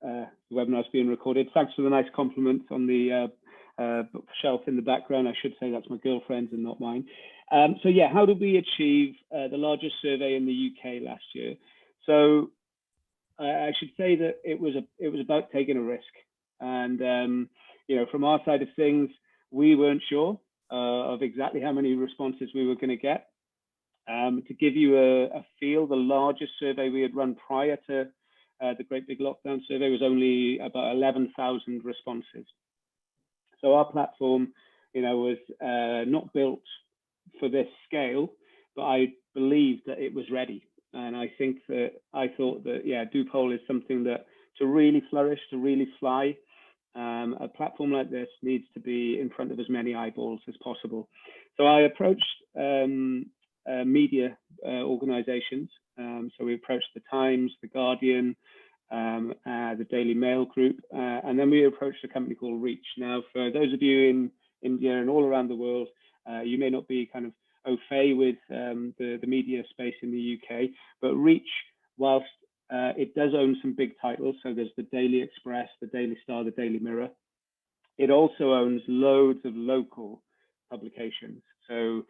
the webinar's being recorded. Thanks for the nice compliments on the bookshelf in the background. I should say that's my girlfriend's and not mine. So yeah, how did we achieve the largest survey in the UK last year? So I should say that it was about taking a risk, and you know, from our side of things, we weren't sure of exactly how many responses we were going to get. To give you a feel, the largest survey we had run prior to the Great Big Lockdown survey was only about 11,000 responses. So our platform, you know, was not built for this scale, but I believed that it was ready. And I thought that, yeah, DooPoll is something that to really flourish, to really fly, a platform like this needs to be in front of as many eyeballs as possible. So I approached media organizations. So we approached the Times, the Guardian, the Daily Mail group, and then we approached a company called Reach. Now, for those of you in India and all around the world, you may not be kind of au fait with the media space in the UK, but Reach, whilst it does own some big titles, so there's the Daily Express, the Daily Star, the Daily Mirror, it also owns loads of local publications, so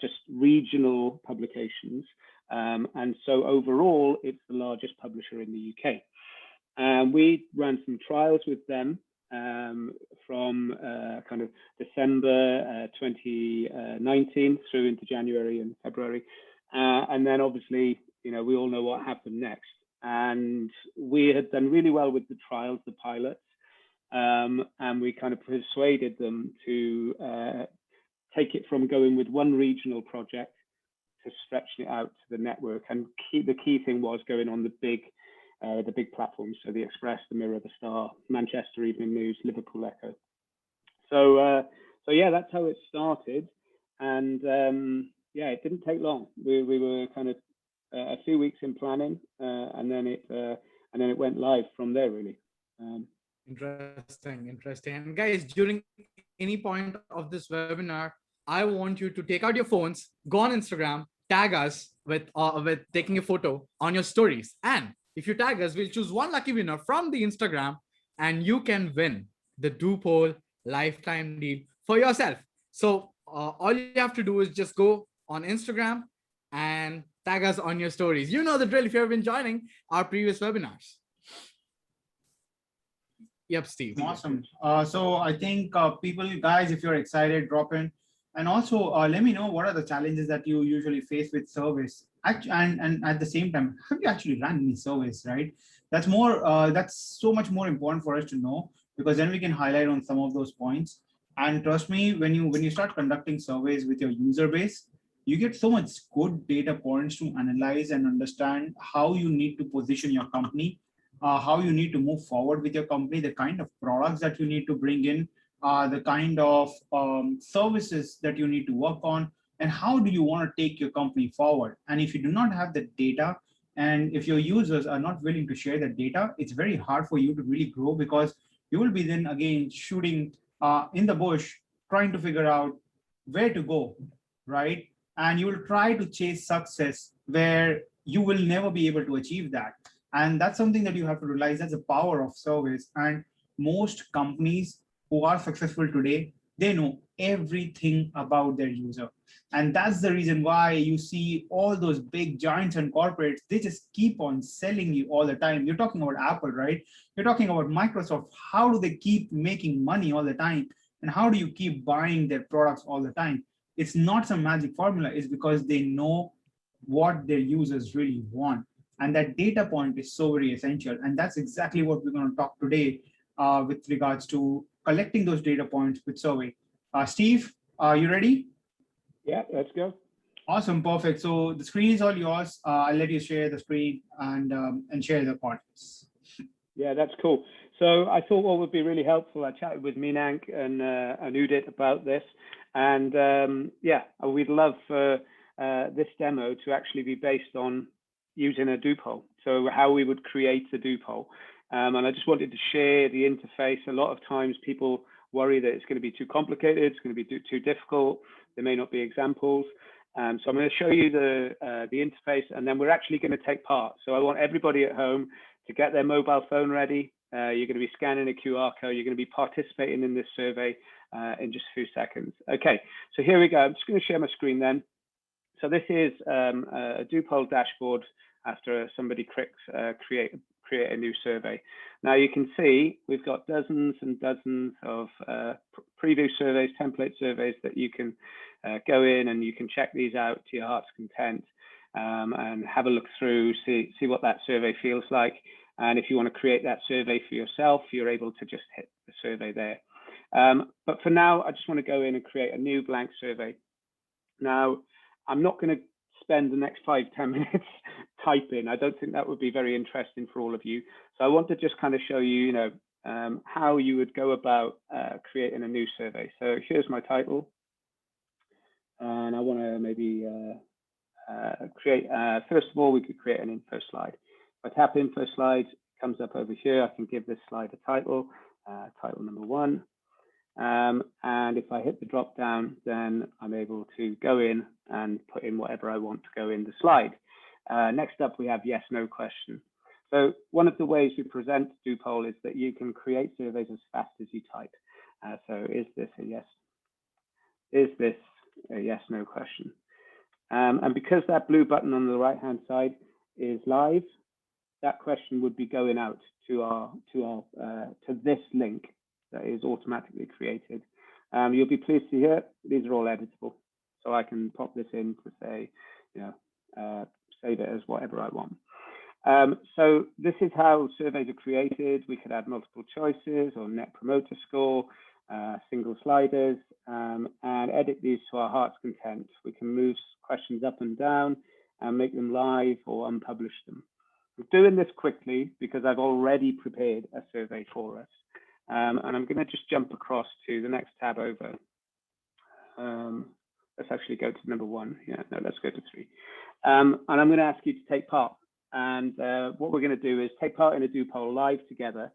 just regional publications. And so overall, it's the largest publisher in the UK. We ran some trials with them from kind of December 2019 through into January and February. And then obviously, you know, we all know what happened next. And we had done really well with the trials, the pilots, and we kind of persuaded them to take it from going with one regional project to stretching it out to the network. And the key thing was going on the big platforms, so the Express, the Mirror, the Star, Manchester Evening News, Liverpool Echo. So yeah, that's how it started, and yeah, it didn't take long. We were kind of a few weeks in planning, and then it went live from there, really. Interesting. And guys, during any point of this webinar, I want you to take out your phones, go on Instagram, tag us with taking a photo on your stories, and if you tag us, we'll choose one lucky winner from the Instagram, and you can win the DooPoll lifetime deal for yourself. So all you have to do is just go on Instagram and tag us on your stories. You know the drill if you have been joining our previous webinars. Yep, Steve. Awesome. So I think people, guys, if you're excited, drop in. And also let me know what are the challenges that you usually face with surveys. And at the same time, have you actually run any surveys, right? That's so much more important for us to know, because then we can highlight on some of those points. And trust me, when you start conducting surveys with your user base, you get so much good data points to analyze and understand how you need to position your company, how you need to move forward with your company, the kind of products that you need to bring in, the kind of services that you need to work on, and how do you want to take your company forward. And if you do not have the data, and if your users are not willing to share the data, it's very hard for you to really grow, because you will be then again shooting in the bush, trying to figure out where to go, right? And you will try to chase success where you will never be able to achieve that. And that's something that you have to realize. That's the power of service. And most companies who are successful today, they know everything about their user. And that's the reason why you see all those big giants and corporates, they just keep on selling you all the time. You're talking about Apple, right? You're talking about Microsoft. How do they keep making money all the time? And how do you keep buying their products all the time? It's not some magic formula. It's because they know what their users really want. And that data point is so very essential. And that's exactly what we're going to talk today with regards to collecting those data points with survey. Steve, are you ready? Yeah, let's go. Awesome, perfect. So the screen is all yours. I'll let you share the screen and share the points. Yeah, that's cool. So I thought what would be really helpful, I chatted with Minank and Udit about this. And yeah, we'd love for this demo to actually be based on using a DooPoll. So how we would create a DooPoll. And I just wanted to share the interface. A lot of times people worry that it's going to be too complicated, it's going to be too difficult, there may not be examples. So I'm going to show you the interface, and then we're actually going to take part. So I want everybody at home to get their mobile phone ready. You're going to be scanning a QR code. You're going to be participating in this survey in just a few seconds. Okay, so here we go. I'm just going to share my screen then. So this is a DooPoll dashboard after somebody clicks create a new survey. Now you can see we've got dozens and dozens of preview surveys, template surveys that you can go in and you can check these out to your heart's content and have a look through, see what that survey feels like. And if you want to create that survey for yourself, you're able to just hit the survey there. But for now, I just want to go in and create a new blank survey. Now, I'm not going to spend the next 5-10 minutes typing. I don't think that would be very interesting for all of you. So I want to just kind of show you, how you would go about creating a new survey. So here's my title. And I want to maybe create, first of all, we could create an info slide. If I tap info slide, it comes up over here. I can give this slide a title, title number 1. And if I hit the drop down, then I'm able to go in and put in whatever I want to go in the slide. Next up, we have yes, no question. So one of the ways we present DooPoll is that you can create surveys as fast as you type. So is this a yes? Is this a yes, no question? And because that blue button on the right-hand side is live, that question would be going out to this link that is automatically created. You'll be pleased to hear these are all editable. So I can pop this in to say, save it as whatever I want. So this is how surveys are created. We could add multiple choices or net promoter score, single sliders, and edit these to our heart's content. We can move questions up and down and make them live or unpublish them. I'm doing this quickly because I've already prepared a survey for us. And I'm going to just jump across to the next tab over. Let's actually go to number 1. Yeah, no, let's go to 3. And I'm going to ask you to take part. And what we're going to do is take part in a DooPoll live together.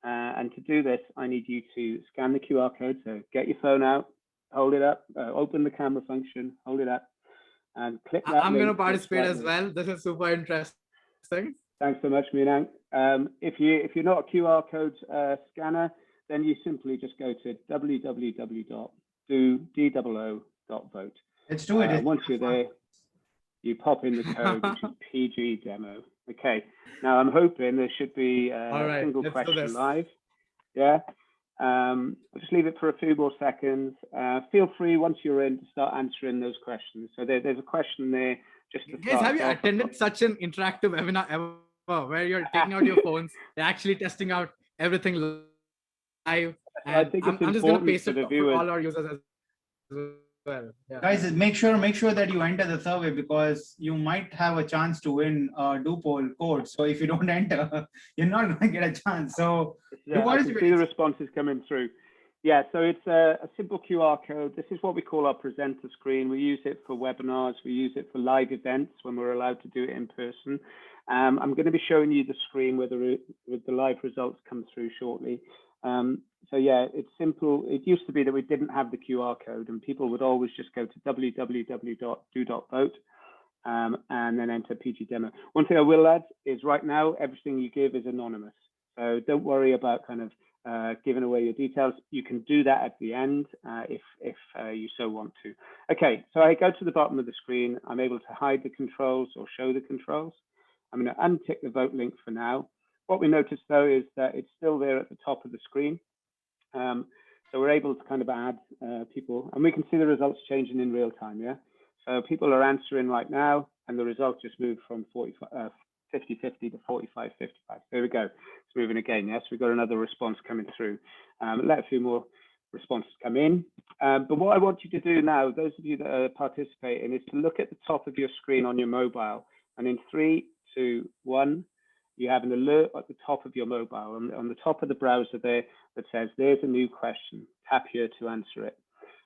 And to do this, I need you to scan the QR code. So get your phone out, hold it up, open the camera function, hold it up, and click that. I'm going to participate as well. This is super interesting. Thanks so much, Minang. If you're not a QR code scanner, then you simply just go to www.doopollo.vote. Let's do it. Once you're there, you pop in the code, which is PG demo. Okay. Now I'm hoping there should be a single question live. Yeah. I'll just leave it for a few more seconds. Feel free once you're in to start answering those questions. So there's a question there. Just to guys, have you attended such an interactive webinar ever where you're taking out your phones, they're actually testing out everything live? And I think I'm just going to paste it for all our users as well. Yeah. Guys, make sure that you enter the survey because you might have a chance to win a DooPoll code. So if you don't enter, you're not going to get a chance. So yeah, I can see the responses coming through. Yeah, so it's a simple QR code. This is what we call our presenter screen. We use it for webinars. We use it for live events when we're allowed to do it in person. I'm going to be showing you the screen where the live results come through shortly. So yeah, it's simple. It used to be that we didn't have the QR code and people would always just go to www.do.vote and then enter PG demo. One thing I will add is right now, everything you give is anonymous. So don't worry about kind of giving away your details. You can do that at the end if you so want to. Okay, so I go to the bottom of the screen. I'm able to hide the controls or show the controls. I'm going to untick the vote link for now. What we notice though is that it's still there at the top of the screen. So we're able to kind of add people and we can see the results changing in real time. Yeah. So people are answering right now and the results just moved from 50-50 to 45-55. There we go. It's moving again. Yes, we've got another response coming through. Let a few more responses come in. But what I want you to do now, those of you that are participating, is to look at the top of your screen on your mobile. And in 3, 2, 1, you have an alert at the top of your mobile. On the top of the browser there that says, there's a new question. Tap here to answer it.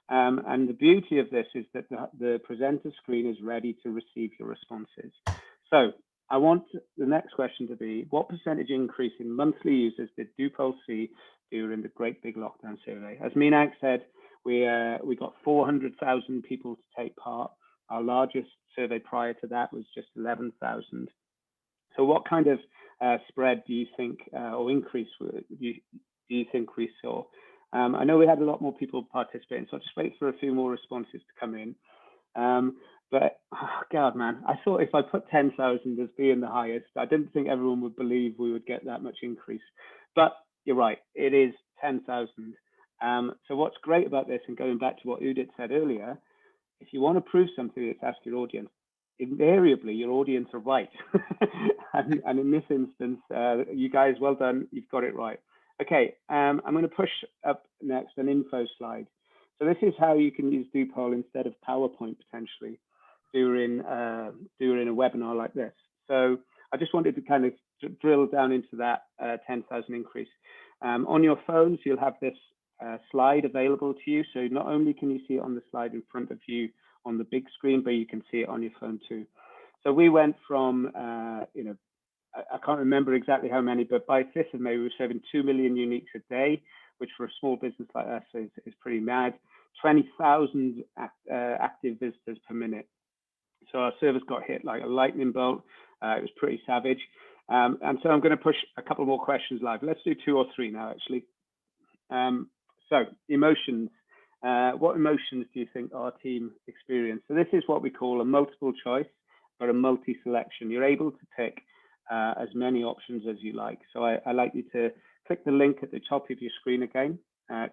And the beauty of this is that the presenter screen is ready to receive your responses. So I want the next question to be, what percentage increase in monthly users did DooPoll see during the Great Big Lockdown survey? As Minang said, we got 400,000 people to take part. Our largest survey prior to that was just 11,000. So what kind of spread do you think, or increase do you think we saw? I know we had a lot more people participating, so I'll just wait for a few more responses to come in. But oh God, man, I thought if I put 10,000 as being the highest, I didn't think everyone would believe we would get that much increase. But you're right, it is 10,000. So what's great about this, and going back to what Udit said earlier, if you want to prove something, it's ask your audience. Invariably, your audience are right. and in this instance, you guys, well done, you've got it right. Okay, I'm going to push up next an info slide. So this is how you can use DooPoll instead of PowerPoint potentially during a webinar like this. So I just wanted to kind of drill down into that 10,000 increase. On your phones, you'll have this slide available to you. So not only can you see it on the slide in front of you on the big screen, but you can see it on your phone too. So we went from, you know, I can't remember exactly how many, but by 5th of May, we were serving 2 million uniques a day, which for a small business like us is pretty mad. 20,000 active visitors per minute. So our servers got hit like a lightning bolt. It was pretty savage. And so I'm going to push a couple more questions live. Let's do 2 or 3 now, actually. So emotions. What emotions do you think our team experienced? So this is what we call a multiple choice, but a multi-selection. You're able to pick as many options as you like. So I like you to click the link at the top of your screen again,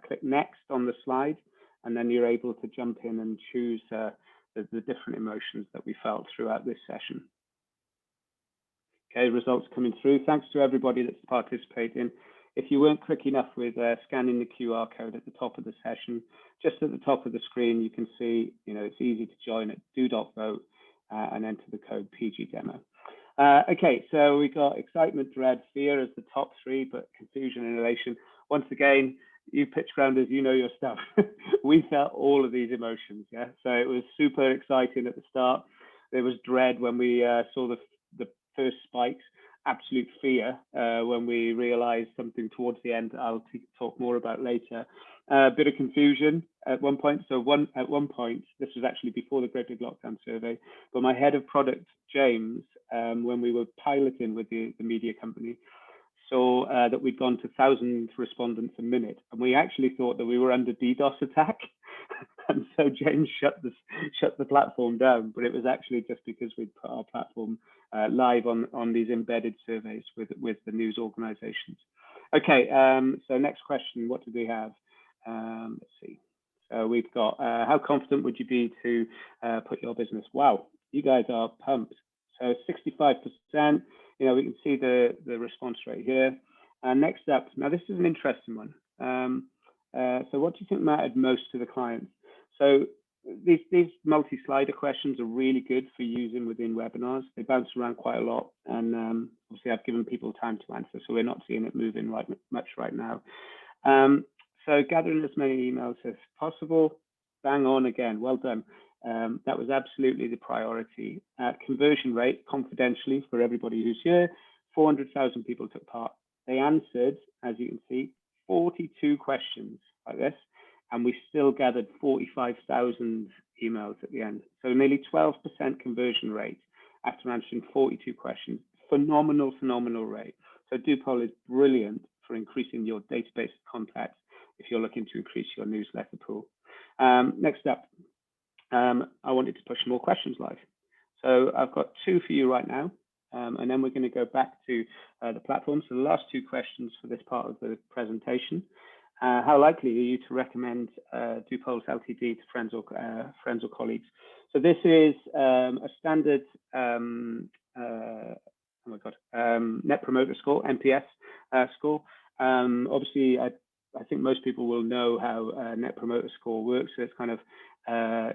click next on the slide, and then you're able to jump in and choose the different emotions that we felt throughout this session. Okay, results coming through. Thanks to everybody that's participating. If you weren't quick enough with scanning the QR code at the top of the session, just at the top of the screen, you can see, you know, it's easy to join at do.vote and enter the code PGDemo. Okay, so we got excitement, dread, fear as the top 3, but confusion and elation. Once again, you PitchGrounders, you know your stuff. We felt all of these emotions, yeah? So it was super exciting at the start. There was dread when we saw the first spikes, absolute fear when we realized something towards the end I'll talk more about later. A bit of confusion at one point. So at one point, this was actually before the Great Big Lockdown survey, but my head of product, James, when we were piloting with the media company, saw that we'd gone to 1,000 respondents a minute, and we actually thought that we were under DDoS attack. And so James shut the platform down, but it was actually just because we'd put our platform live on these embedded surveys with the news organizations. Okay, so next question, what do we have? Let's see. So we've got, how confident would you be to put your business? Wow, you guys are pumped. So 65%, you know, we can see the response rate here. Next up, now this is an interesting one. So what do you think mattered most to the clients? So these multi-slider questions are really good for using within webinars. They bounce around quite a lot, and obviously I've given people time to answer, so we're not seeing it moving much right now. So gathering as many emails as possible, bang on again, well done. That was absolutely the priority. Conversion rate, confidentially for everybody who's here, 400,000 people took part. They answered, as you can see, 42 questions like this, and we still gathered 45,000 emails at the end. So nearly 12% conversion rate after answering 42 questions. Phenomenal, phenomenal rate. So DooPoll is brilliant for increasing your database of contacts if you're looking to increase your newsletter pool. Next up, I wanted to push more questions live. So I've got 2 for you right now, and then we're going to go back to the platform. So the last 2 questions for this part of the presentation. How likely are you to recommend DooPoll's LTD to friends or colleagues? So this is a standard Net Promoter Score, NPS score. Obviously, I think most people will know how Net Promoter Score works. So it's kind of,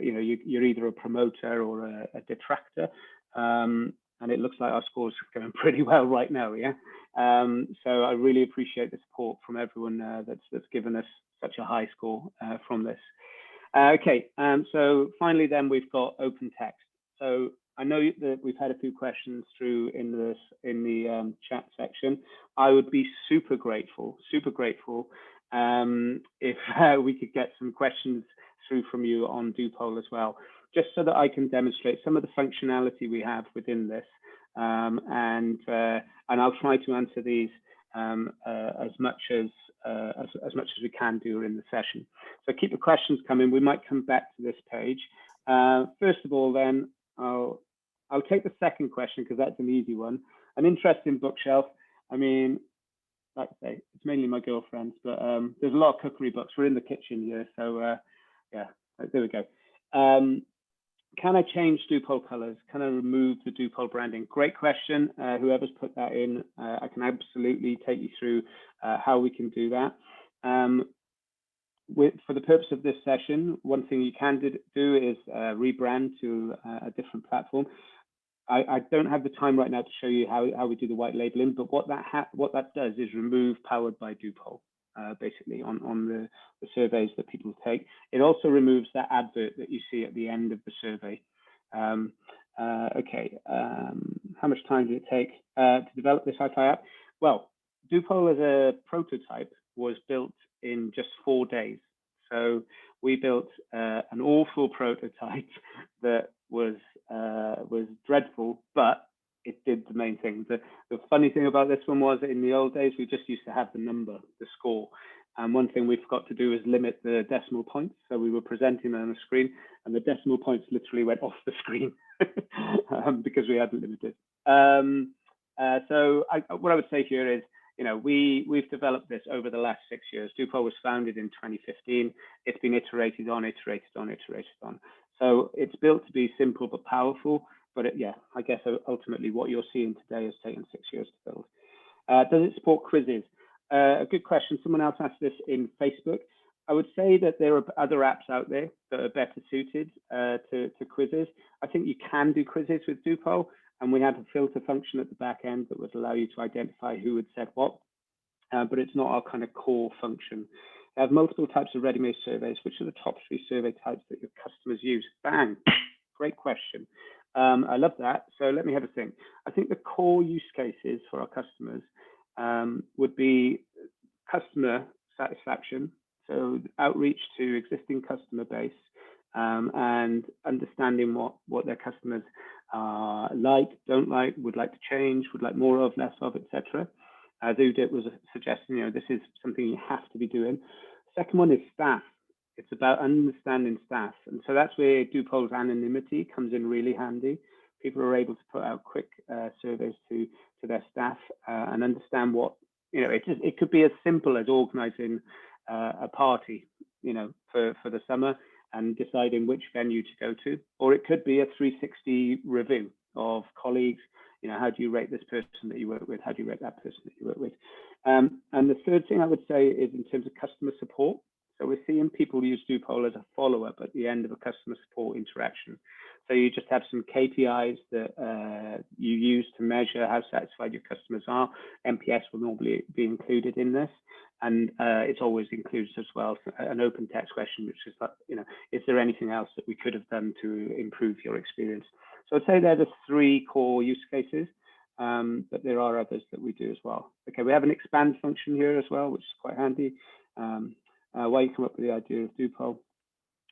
you know, you're either a promoter or a detractor. And it looks like our scores are going pretty well right now, yeah? So I really appreciate the support from everyone that's given us such a high score from this. Okay, so finally then we've got open text. So I know that we've had a few questions through in the chat section. I would be super grateful if we could get some questions through from you on DooPoll as well, just so that I can demonstrate some of the functionality we have within this and I'll try to answer these as much as we can during the session. So keep the questions coming. We might come back to this page. First of all, then I'll take the second question because that's an easy one. An interesting bookshelf. I mean, like I say, it's mainly my girlfriend's, but there's a lot of cookery books. We're in the kitchen here, so yeah, there we go. Can I change DooPoll colors? Can I remove the DooPoll branding? Great question. Whoever's put that in, I can absolutely take you through how we can do that. For the purpose of this session, one thing you can do is rebrand to a different platform. I don't have the time right now to show you how we do the white labeling, but what that does is remove powered by DooPoll, basically on the surveys that people take. It also removes that advert that you see at the end of the survey. Okay, how much time did it take to develop this hi-fi app? Well, DooPoll as a prototype was built in just 4 days. So we built an awful prototype that was dreadful, but it did the main thing. The funny thing about this one was in the old days, we just used to have the number, the score. And one thing we forgot to do is limit the decimal points. So we were presenting on a screen and the decimal points literally went off the screen because we hadn't limited. So what I would say here is, you know, we've developed this over the last 6 years. DooPoll was founded in 2015. It's been iterated on. So it's built to be simple but powerful. But yeah, I guess ultimately what you're seeing today has taken 6 years to build. Does it support quizzes? A good question. Someone else asked this in Facebook. I would say that there are other apps out there that are better suited to quizzes. I think you can do quizzes with DooPoll, and we have a filter function at the back end that would allow you to identify who had said what, but it's not our kind of core function. We have multiple types of ready-made surveys. Which are the top 3 survey types that your customers use? Bang, great question. I love that. So let me have a think. I think the core use cases for our customers would be customer satisfaction, so outreach to existing customer base, and understanding what their customers like, don't like, would like to change, would like more of, less of, etc. As Udit was suggesting, you know, this is something you have to be doing. Second one is staff. It's about understanding staff, and so that's where DooPoll's anonymity comes in really handy. People are able to put out quick surveys to their staff and understand what, you know, it could be as simple as organizing a party, you know, for the summer and deciding which venue to go to, or it could be a 360 review of colleagues. You know, how do you rate this person that you work with? How do you rate that person that you work with? And the third thing I would say is in terms of customer support. So we're seeing people use DooPoll as a follow-up at the end of a customer support interaction. So you just have some KPIs that you use to measure how satisfied your customers are. NPS will normally be included in this. And it's always includes as well an open text question, which is like, you know, is there anything else that we could have done to improve your experience? So I'd say they're the 3 core use cases, but there are others that we do as well. Okay, we have an expand function here as well, which is quite handy. Why you come up with the idea of DooPoll?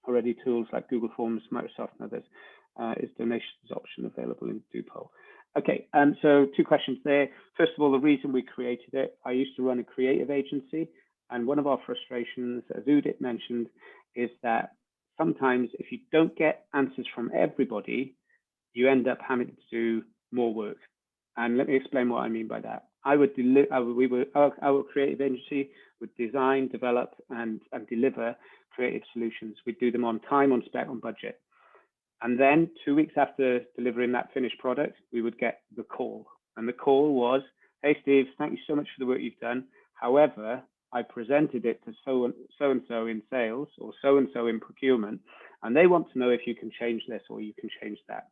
Already tools like Google Forms, Microsoft, and others. Is donations option available in DooPoll? Okay, so 2 questions there. First of all, the reason we created it. I used to run a creative agency, and one of our frustrations, as Udit mentioned, is that sometimes if you don't get answers from everybody, you end up having to do more work. And let me explain what I mean by that. Our creative agency would design, develop, and deliver creative solutions. We'd do them on time, on spec, on budget. And then 2 weeks after delivering that finished product, we would get the call. And the call was, hey, Steve, thank you so much for the work you've done. However, I presented it to so-and-so in sales or so-and-so in procurement, and they want to know if you can change this or you can change that.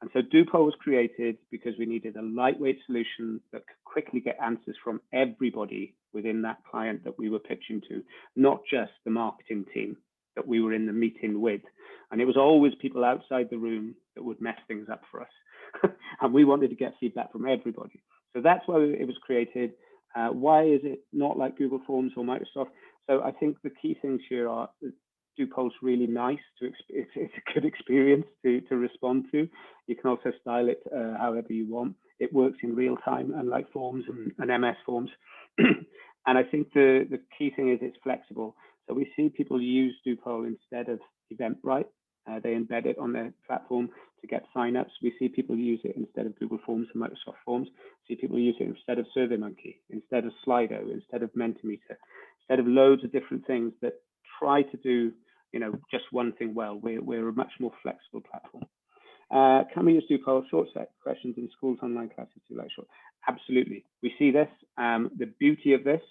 And so DooPoll was created because we needed a lightweight solution that could quickly get answers from everybody within that client that we were pitching to, not just the marketing team that we were in the meeting with. And it was always people outside the room that would mess things up for us. And we wanted to get feedback from everybody. So that's why it was created. Why is it not like Google Forms or Microsoft? So I think the key things here are DooPoll's really nice it's a good experience to respond to. You can also style it however you want. It works in real time, unlike forms and MS forms. And I think the key thing is it's flexible. So we see people use DooPoll instead of Eventbrite. They embed it on their platform to get signups. We see people use it instead of Google Forms and Microsoft Forms. We see people use it instead of SurveyMonkey, instead of Slido, instead of Mentimeter, instead of loads of different things that try to do, just one thing well. We're a much more flexible platform. Can we use DooPoll short set questions in schools online classes too like short? Absolutely. We see this. The beauty of this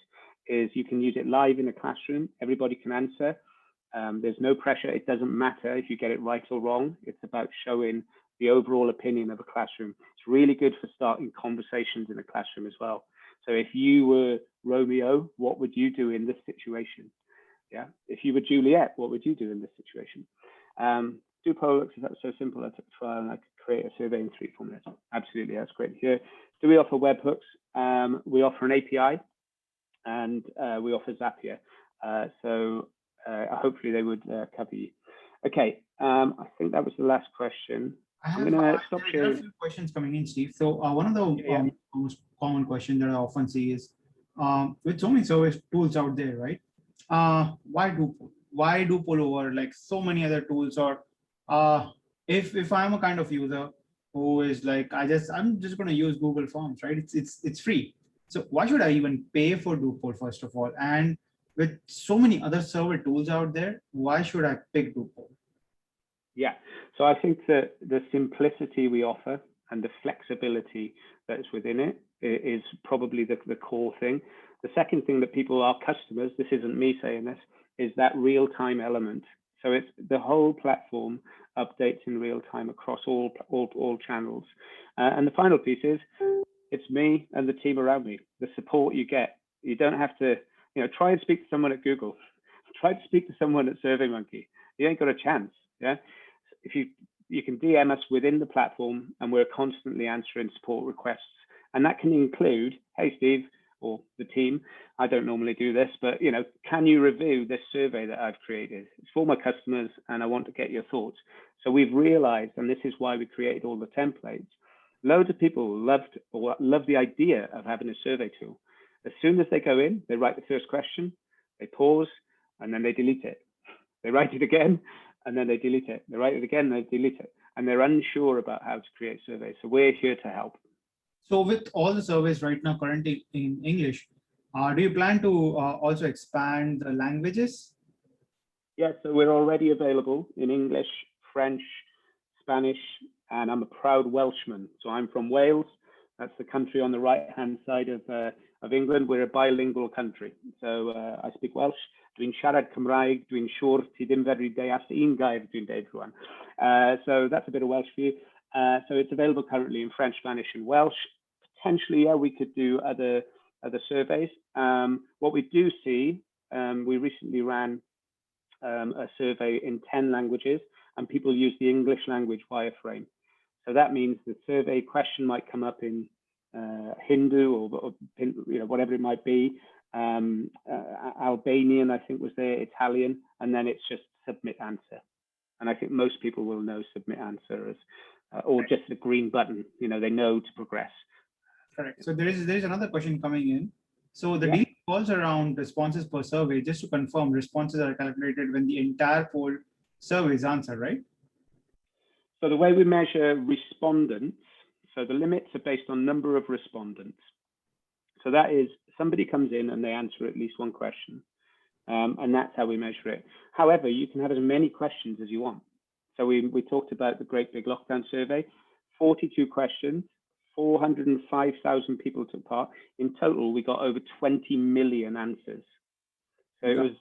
is you can use it live in a classroom. Everybody can answer. There's no pressure. It doesn't matter if you get it right or wrong. It's about showing the overall opinion of a classroom. It's really good for starting conversations in a classroom as well. So if you were Romeo, what would you do in this situation? Yeah. If you were Juliet, what would you do in this situation? DooPoll looks so simple. I took a trial and I could create a survey in 3-4 minutes. Absolutely, that's great here. Do we offer webhooks? We offer an API, and we offer Zapier. So hopefully they would cover you. Okay, I think that was the last question. I'm going to stop sharing. There are a few questions coming in, Steve. So one of the most common questions that I often see is, with so many service tools out there, right? Why DooPoll? Why DooPoll over like so many other tools? Or if I'm a kind of user who is like, I'm just going to use Google Forms, right? It's free. So why should I even pay for DooPoll first of all? And with so many other server tools out there, why should I pick DooPoll? Yeah, so I think that the simplicity we offer and the flexibility that's within it is probably the core thing. The second thing that people, our customers, this isn't me saying this, is that real-time element. So it's the whole platform updates in real time across all channels. And the final piece is, it's me and the team around me, the support you get. You don't have to, try and speak to someone at Google. Try to speak to someone at SurveyMonkey. You ain't got a chance, yeah? If you can DM us within the platform, and we're constantly answering support requests. And that can include, hey, Steve, or the team, I don't normally do this, but can you review this survey that I've created? It's for my customers and I want to get your thoughts. So we've realized, and this is why we created all the templates, loads of people love the idea of having a survey tool. As soon as they go in, they write the first question, they pause, and then they delete it. They write it again, and then they delete it. They write it again, they delete it. And they're unsure about how to create surveys. So we're here to help. So with all the surveys right now currently in English, do you plan to also expand the languages? Yeah, so we're already available in English, French, Spanish, and I'm a proud Welshman. So I'm from Wales. That's the country on the right-hand side of England. We're a bilingual country. So I speak Welsh. Dwi'n siarad Cymraeg, dwi'n siŵr ti ddim fedru deall un gair dwi'n deud rwan. So that's a bit of Welsh for you. So it's available currently in French, Spanish, and Welsh. Potentially, yeah, we could do other surveys. What we do see, we recently ran a survey in 10 languages, and people use the English language wireframe. So that means the survey question might come up in Hindu or whatever it might be. Albanian, I think, was there, Italian, and then it's just submit answer. And I think most people will know submit answer as, or just the green button. They know to progress. Correct. So there is another question coming in. So the deal falls around responses per survey. Just to confirm, responses are calculated when the entire poll survey is answered, right? So the way we measure respondents, so the limits are based on number of respondents. So that is, somebody comes in and they answer at least one question. And that's how we measure it. However, you can have as many questions as you want. So we talked about the Great Big Lockdown survey, 42 questions, 405,000 people took part. In total, we got over 20 million answers. So it was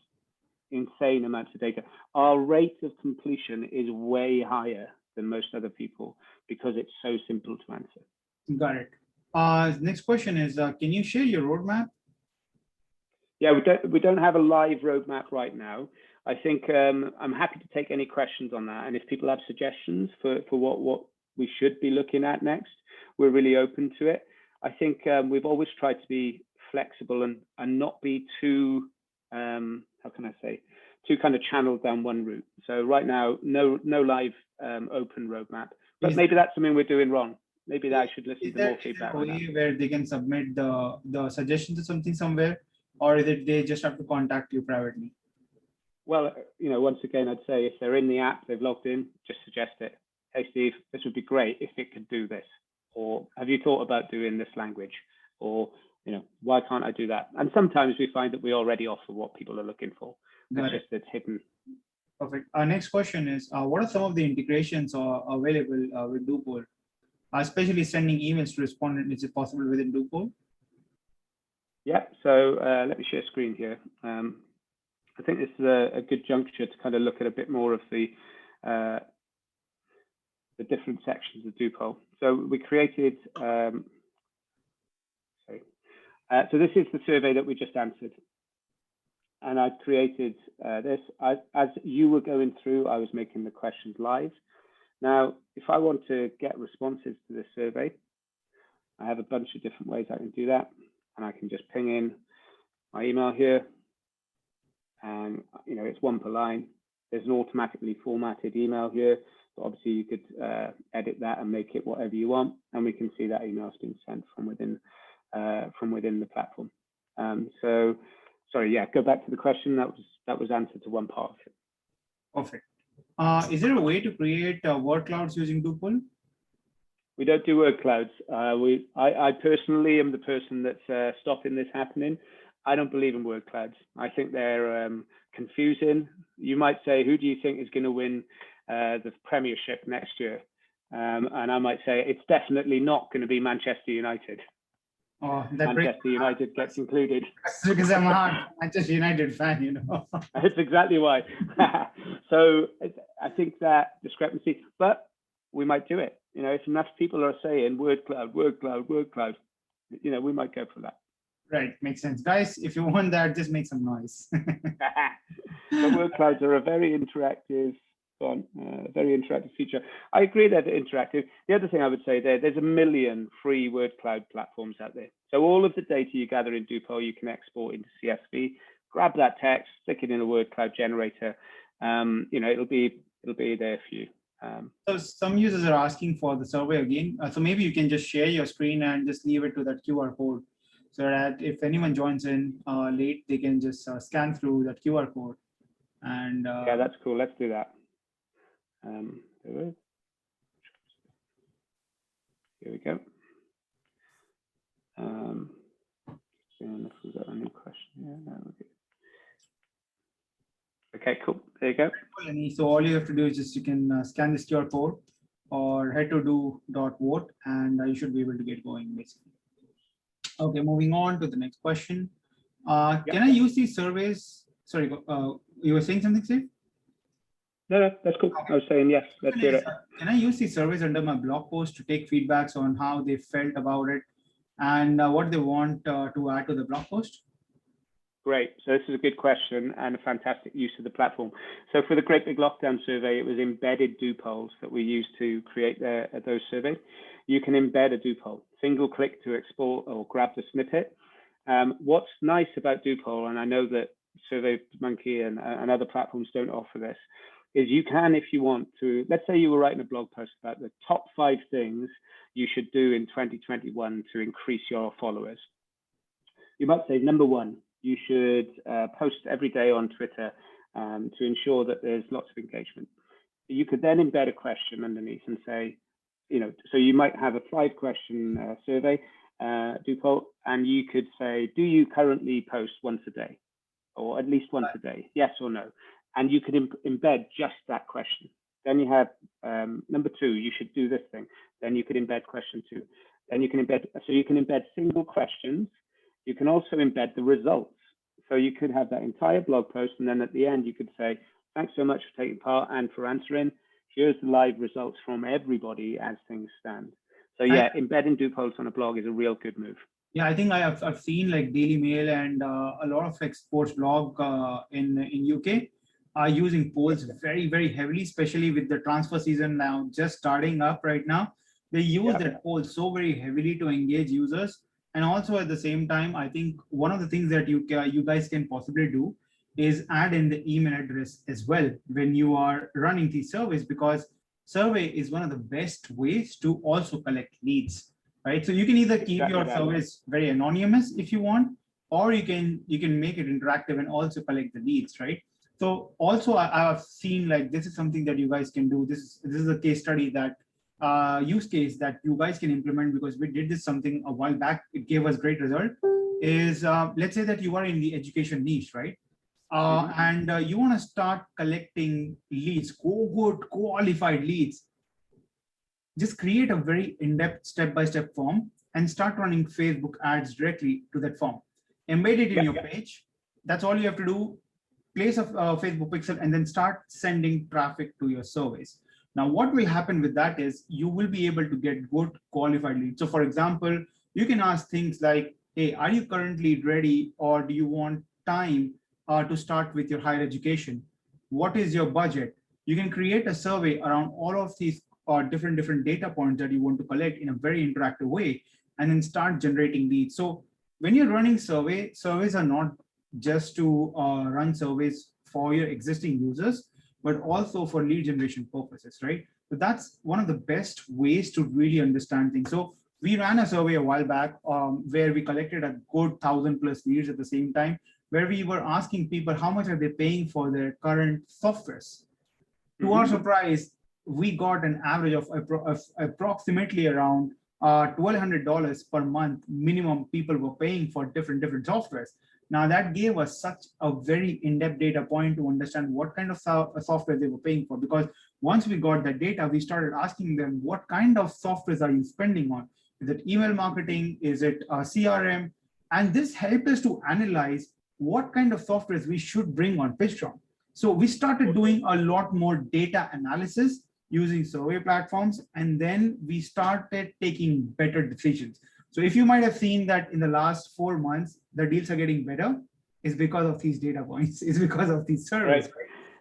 insane amounts of data. Our rate of completion is way higher than most other people because it's so simple to answer. Got it. Next question is, can you share your roadmap? Yeah, we don't have a live roadmap right now. I think I'm happy to take any questions on that. And if people have suggestions for what we should be looking at next, we're really open to it. I think we've always tried to be flexible and not be too, how can I say, too kind of kind of channeled down one route. So right now, no live open roadmap, but maybe that's something we're doing wrong. Maybe that I should listen to more feedback. Is there a way where they can submit the suggestions or something somewhere, or is it they just have to contact you privately? Well, once again, I'd say if they're in the app, they've logged in, just suggest it. Hey, Steve, this would be great if it could do this. Or have you thought about doing this language? Or, why can't I do that? And sometimes we find that we already offer what people are looking for. It's hidden. Perfect. Our next question is, what are some of the integrations available with DooPoll? Especially sending emails to respondents, is it possible within DooPoll? Yeah, so let me share screen here. I think this is a good juncture to kind of look at a bit more of the different sections of DooPoll. So we created, so this is the survey that we just answered. And I created this. As you were going through, I was making the questions live. Now, if I want to get responses to this survey, I have a bunch of different ways I can do that. And I can just ping in my email here. And, it's one per line. There's an automatically formatted email here. So obviously, you could edit that and make it whatever you want. And we can see that email's been sent from within the platform. So, sorry, yeah, go back to the question. That was answered to one part of it. Perfect. Is there a way to create word clouds using DooPoll? We don't do word clouds. I personally am the person that's stopping this happening. I don't believe in word clouds. I think they're confusing. You might say, who do you think is going to win the Premiership next year? And I might say, it's definitely not going to be Manchester United. Oh, Manchester United gets included. Because I'm a Manchester United fan, That's exactly why. So I think that discrepancy, but we might do it. If enough people are saying word cloud, we might go for that. Right, makes sense. Guys, if you want that, just make some noise. But word clouds are a very interactive feature. I agree that they're interactive. The other thing I would say there's a million free word cloud platforms out there. So all of the data you gather in DooPoll, you can export into CSV, grab that text, stick it in a word cloud generator. It'll be there for you. So some users are asking for the survey again. So maybe you can just share your screen and just leave it to that QR code, so that if anyone joins in late, they can just scan through that QR code. And yeah, that's cool. Let's do that. Here we go. If we've got a new question here. No, okay, cool. There you go. So all you have to do is just you can scan this QR code or head to do.vote and you should be able to get going basically. Okay, moving on to the next question. Can I use these surveys? Sorry, you were saying something, Steve? No, that's cool. Okay. I was saying yes, let's do it. Can I use these surveys under my blog post to take feedbacks on how they felt about it and what they want to add to the blog post? Great. So this is a good question and a fantastic use of the platform. So for the Great Big Lockdown survey, it was embedded DooPolls that we used to create those surveys. You can embed a DooPoll, single click to export or grab the snippet. What's nice about DooPoll, and I know that SurveyMonkey and other platforms don't offer this, is you can, if you want to, let's say you were writing a blog post about the top 5 things you should do in 2021 to increase your followers. You might say, number 1, you should post every day on Twitter to ensure that there's lots of engagement. You could then embed a question underneath and say, so you might have a 5-question survey, DooPoll, and you could say, do you currently post once a day? Or at least once a day, yes or no? And you could embed just that question. Then you have number 2, you should do this thing. Then you could embed question 2. Then you can embed single questions. You can also embed the results. So you could have that entire blog post, and then at the end you could say, thanks so much for taking part and for answering. Here's the live results from everybody as things stand. So yeah, embedding DooPolls on a blog is a real good move. Yeah, I think I've seen like Daily Mail and a lot of like sports blog in UK are using polls very, very heavily, especially with the transfer season now just starting up right now. They use that poll so very heavily to engage users. And also at the same time, I think one of the things that you guys can possibly do is add in the email address as well when you are running these surveys, because survey is one of the best ways to also collect leads, right? So you can either keep your surveys very anonymous if you want, or you can make it interactive and also collect the leads, right? So also I've seen like this is something that you guys can do. This is a case study that use case that you guys can implement, because we did this something a while back. It gave us great result. Is let's say that you are in the education niche, right? And you want to start collecting leads, good qualified leads. Just create a very in-depth step-by-step form and start running Facebook ads directly to that form. Embed it in your page. That's all you have to do. Place a Facebook pixel and then start sending traffic to your surveys. Now, what will happen with that is you will be able to get good qualified leads. So for example, you can ask things like, hey, are you currently ready, or do you want time to start with your higher education? What is your budget? You can create a survey around all of these different data points that you want to collect in a very interactive way, and then start generating leads. So when you're running surveys are not just to run surveys for your existing users, but also for lead generation purposes, right? So that's one of the best ways to really understand things. So we ran a survey a while back where we collected a good 1,000+ leads at the same time, where we were asking people how much are they paying for their current softwares. To our surprise, we got an average of approximately around $1,200 per month minimum people were paying for different softwares. Now that gave us such a very in-depth data point to understand what kind of software they were paying for, because once we got that data, we started asking them, what kind of softwares are you spending on? Is it email marketing? Is it CRM? And this helped us to analyze what kind of softwares we should bring on PitchGround. So we started doing a lot more data analysis using survey platforms, and then we started taking better decisions. So if you might have seen that in the last 4 months, the deals are getting better, is because of these data points, is because of these surveys. Right.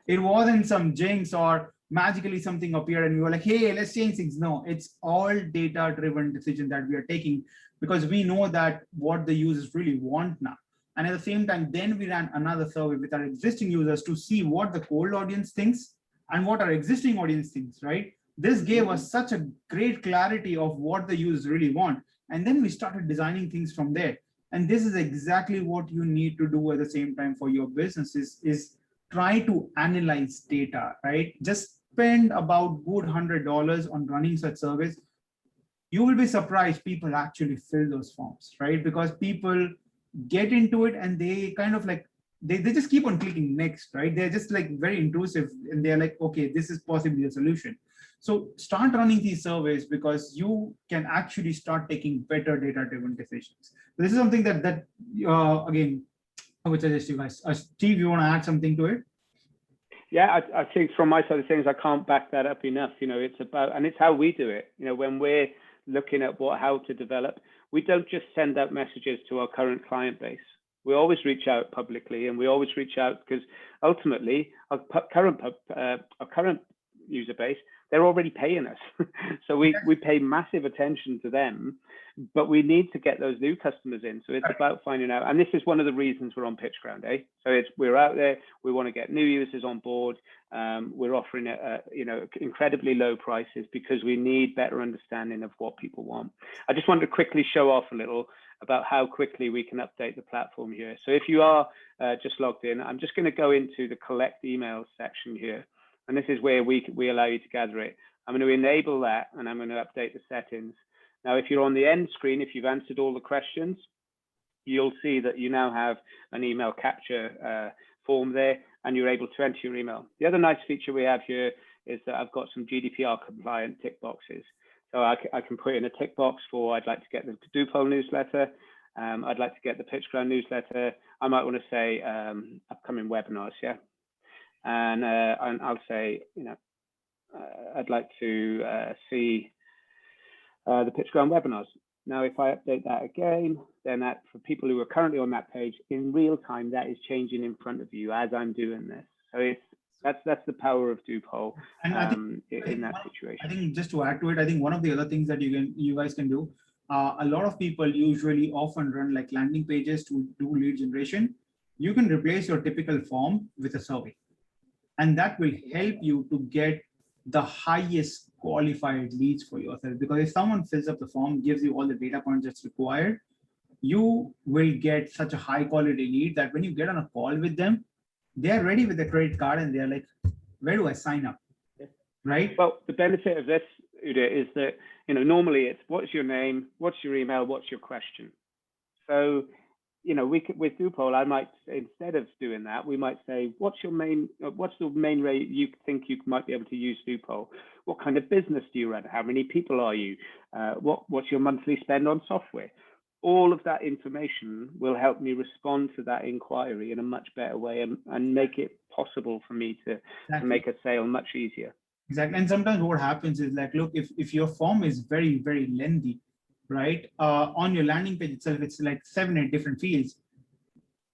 It wasn't some jinx or magically something appeared and we were like, hey, let's change things. No, it's all data-driven decision that we are taking, because we know that what the users really want now. And at the same time, then we ran another survey with our existing users to see what the cold audience thinks and what our existing audience thinks, right? This gave us such a great clarity of what the users really want. And then we started designing things from there. And this is exactly what you need to do at the same time for your business is try to analyze data, right? Just spend about good $100 on running such surveys. You will be surprised people actually fill those forms, right? Because people get into it and they kind of like, they just keep on clicking next, right? They're just like very intrusive and they're like, okay, this is possibly a solution. So start running these surveys, because you can actually start taking better data-driven decisions. This is something that again, I would suggest you guys. Steve, you want to add something to it? Yeah, I think from my side of things, I can't back that up enough. You know, it's about, and it's how we do it. You know, when we're looking at how to develop, we don't just send out messages to our current client base. We always reach out publicly, and we always reach out because ultimately our current user base, they're already paying us. So we pay massive attention to them, but we need to get those new customers in. So it's about finding out, and this is one of the reasons we're on PitchGround, eh? So we're out there, we want to get new users on board. We're offering incredibly low prices because we need better understanding of what people want. I just wanted to quickly show off a little about how quickly we can update the platform here. So if you are just logged in, I'm just going to go into the collect emails section here. And this is where we allow you to gather it. I'm going to enable that, and I'm going to update the settings. Now, if you're on the end screen, if you've answered all the questions, you'll see that you now have an email capture form there, and you're able to enter your email. The other nice feature we have here is that I've got some GDPR compliant tick boxes. So I can put in a tick box for I'd like to get the DooPoll newsletter. I'd like to get the PitchGround newsletter. I might want to say upcoming webinars, yeah. And I'll say, I'd like to see the PitchGround webinars. Now, if I update that again, then that for people who are currently on that page in real time, that is changing in front of you as I'm doing this. So that's the power of DooPoll in that situation. I think just to add to it, I think one of the other things that you guys can do, a lot of people usually often run like landing pages to do lead generation. you can replace your typical form with a survey. And that will help you to get the highest qualified leads for yourself. Because if someone fills up the form, gives you all the data points that's required, you will get such a high quality lead that when you get on a call with them, they're ready with the credit card and they're like, where do I sign up? Right? Well, the benefit of this, Uday, is that, normally it's what's your name, what's your email, what's your question. So, we could, with DooPoll, I might, instead of doing that, we might say, what's the main way you think you might be able to use DooPoll? What kind of business do you run? How many people are you? What's your monthly spend on software? All of that information will help me respond to that inquiry in a much better way and make it possible for me to make a sale much easier. Exactly. And sometimes what happens is like, look, if your form is very, very lengthy, right? On your landing page itself, it's like 7-8 different fields.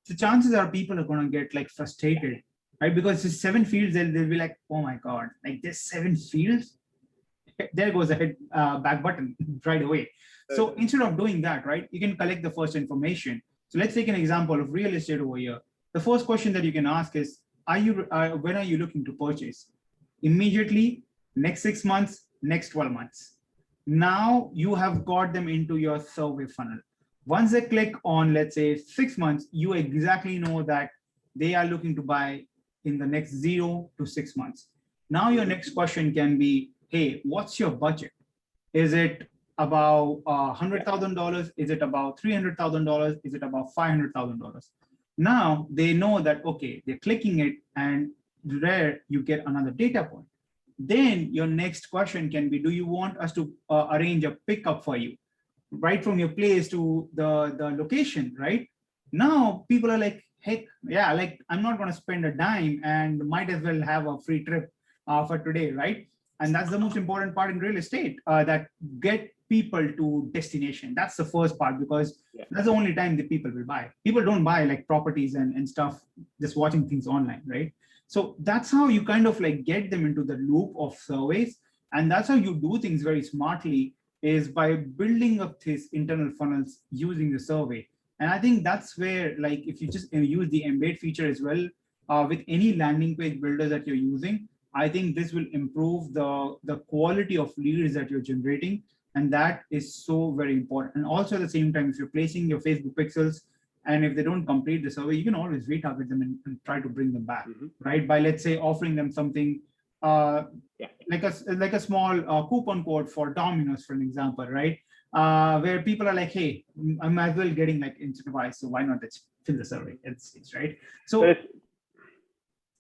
The chances are people are going to get like frustrated, right? Because it's 7 fields, they'll be like, oh my God, like there's 7 fields. There goes the back button right away. So instead of doing that, right, you can collect the first information. So let's take an example of real estate over here. The first question that you can ask is, when are you looking to purchase? Immediately, next 6 months, next 12 months. Now you have got them into your survey funnel. Once they click on, let's say 6 months, you exactly know that they are looking to buy in the next 0 to 6 months. Now your next question can be, hey, what's your budget? Is it about $100,000? Is it about $300,000? Is it about $500,000? Now they know that, okay, they're clicking it and there you get another data point. Then your next question can be, do you want us to arrange a pickup for you right from your place to the location, right? Now people are like, heck, yeah, like I'm not going to spend a dime and might as well have a free trip for today, right? And that's the most important part in real estate, that get people to destination. That's the first part, because that's the only time that people will buy. People don't buy like properties and stuff just watching things online, right? So that's how you kind of like get them into the loop of surveys. And that's how you do things very smartly, is by building up these internal funnels using the survey. And I think that's where, like, if you just use the embed feature as well with any landing page builder that you're using, I think this will improve the quality of leads that you're generating. And that is so very important. And also at the same time, if you're placing your Facebook pixels, and if they don't complete the survey, you can always retarget them and try to bring them back, right? By, let's say, offering them something like a small coupon code for Domino's, for an example, right? Where people are like, hey, I'm as well getting like incentivized, so why not just fill the survey? It's right. So go ahead.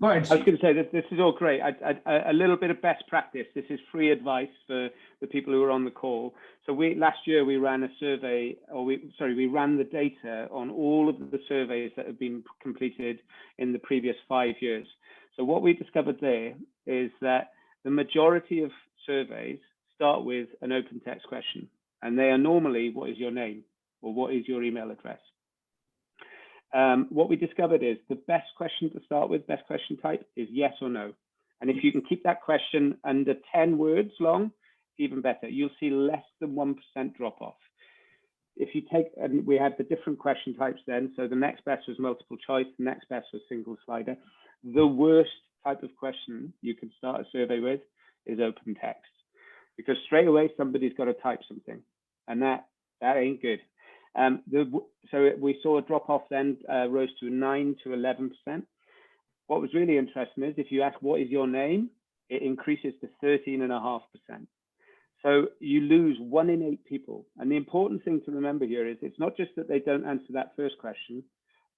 I was going to say that this is all great. A little bit of best practice. This is free advice for the people who are on the call. So last year we ran a survey, we ran the data on all of the surveys that have been completed in the previous 5 years. So what we discovered there is that the majority of surveys start with an open text question, and they are normally, what is your name or what is your email address? What we discovered is the best question to start with, best question type, is yes or no. And if you can keep that question under 10 words long, even better. You'll see less than 1% drop off. If you take, and we had the different question types then, so the next best was multiple choice, the next best was single slider. The worst type of question you can start a survey with is open text, because straight away somebody's got to type something, and that ain't good. So we saw a drop off then rose to 9 to 11%. What was really interesting is if you ask what is your name, it increases to 13.5%. So you lose 1 in 8 people. And the important thing to remember here is it's not just that they don't answer that first question,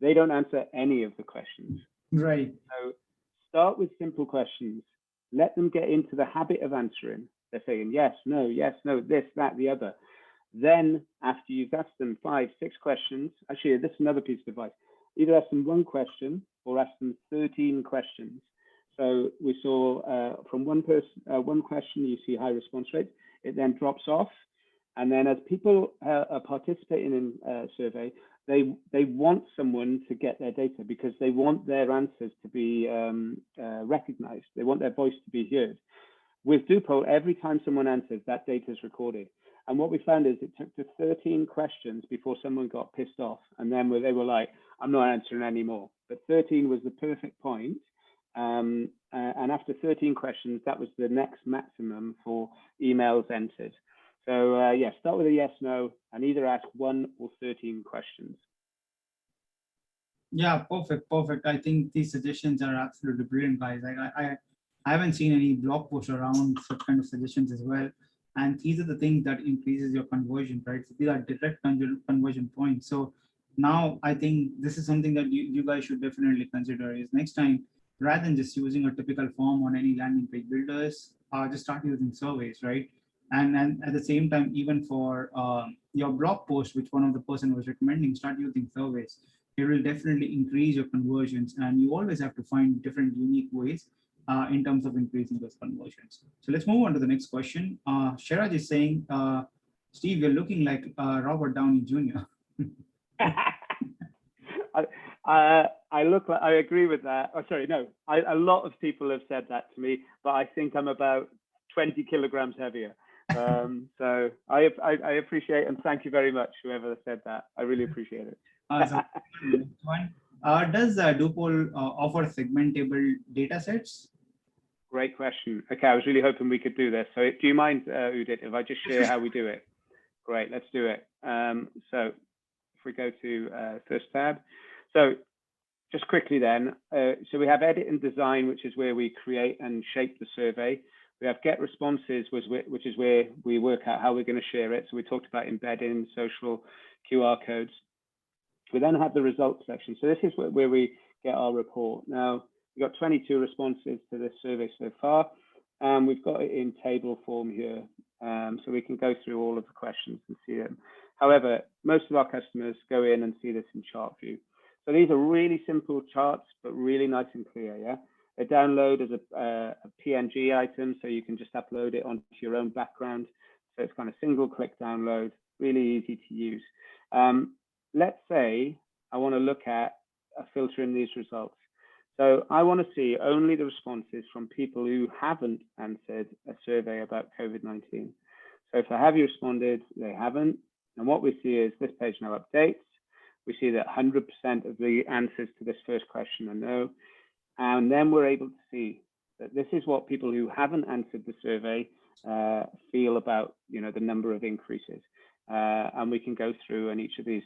they don't answer any of the questions. Right. So start with simple questions. Let them get into the habit of answering. They're saying yes, no, this, that, the other. Then after you've asked them 5, 6 questions, actually, this is another piece of advice. Either ask them 1 question or ask them 13 questions. So we saw from one question, you see high response rates. It then drops off. And then as people are participating in a survey, they want someone to get their data because they want their answers to be recognized. They want their voice to be heard. With DooPoll, every time someone answers, that data is recorded. And what we found is it took to 13 questions before someone got pissed off. And then they were like, I'm not answering anymore. but 13 was the perfect point. And after 13 questions, that was the next maximum for emails entered. So yeah, start with a yes, no, and either ask 1 or 13 questions. Yeah, perfect. I think these suggestions are absolutely brilliant, guys. I haven't seen any blog posts around such kind of suggestions as well. And these are the things that increases your conversion, right? So these are direct conversion points. So now I think this is something that you guys should definitely consider is next time, rather than just using a typical form on any landing page builders, just start using surveys, right? And at the same time, even for your blog post, which one of the person was recommending, start using surveys. It will definitely increase your conversions, and you always have to find different unique ways in terms of increasing those conversions. So let's move on to the next question. Sharaj is saying, Steve, you're looking like Robert Downey Jr. I look like, I agree with that. Oh, sorry, no, a lot of people have said that to me, but I think I'm about 20 kilograms heavier. So I appreciate and thank you very much, whoever said that. I really appreciate it. So does DooPoll offer segmentable data sets? Great question. Okay, I was really hoping we could do this. So do you mind, Udit, if I just share how we do it? Great, let's do it. So if we go to first tab. So just quickly then, so we have edit and design, which is where we create and shape the survey. We have get responses, which is where we work out how we're going to share it. So we talked about embedding social QR codes. We then have the results section. So this is where we get our report. Now, we've got 22 responses to this survey so far. We've got it in table form here. So we can go through all of the questions and see them. However, most of our customers go in and see this in chart view. So these are really simple charts, but really nice and clear, yeah? They download as a PNG item, so you can just upload it onto your own background. So it's kind of single click download, really easy to use. Let's say I want to look at filtering these results. So I want to see only the responses from people who haven't answered a survey about COVID-19. So if they have responded, they haven't. And what we see is this page now updates. We see that 100% of the answers to this first question are no. And then we're able to see that this is what people who haven't answered the survey feel about, the number of increases. And we can go through and each of these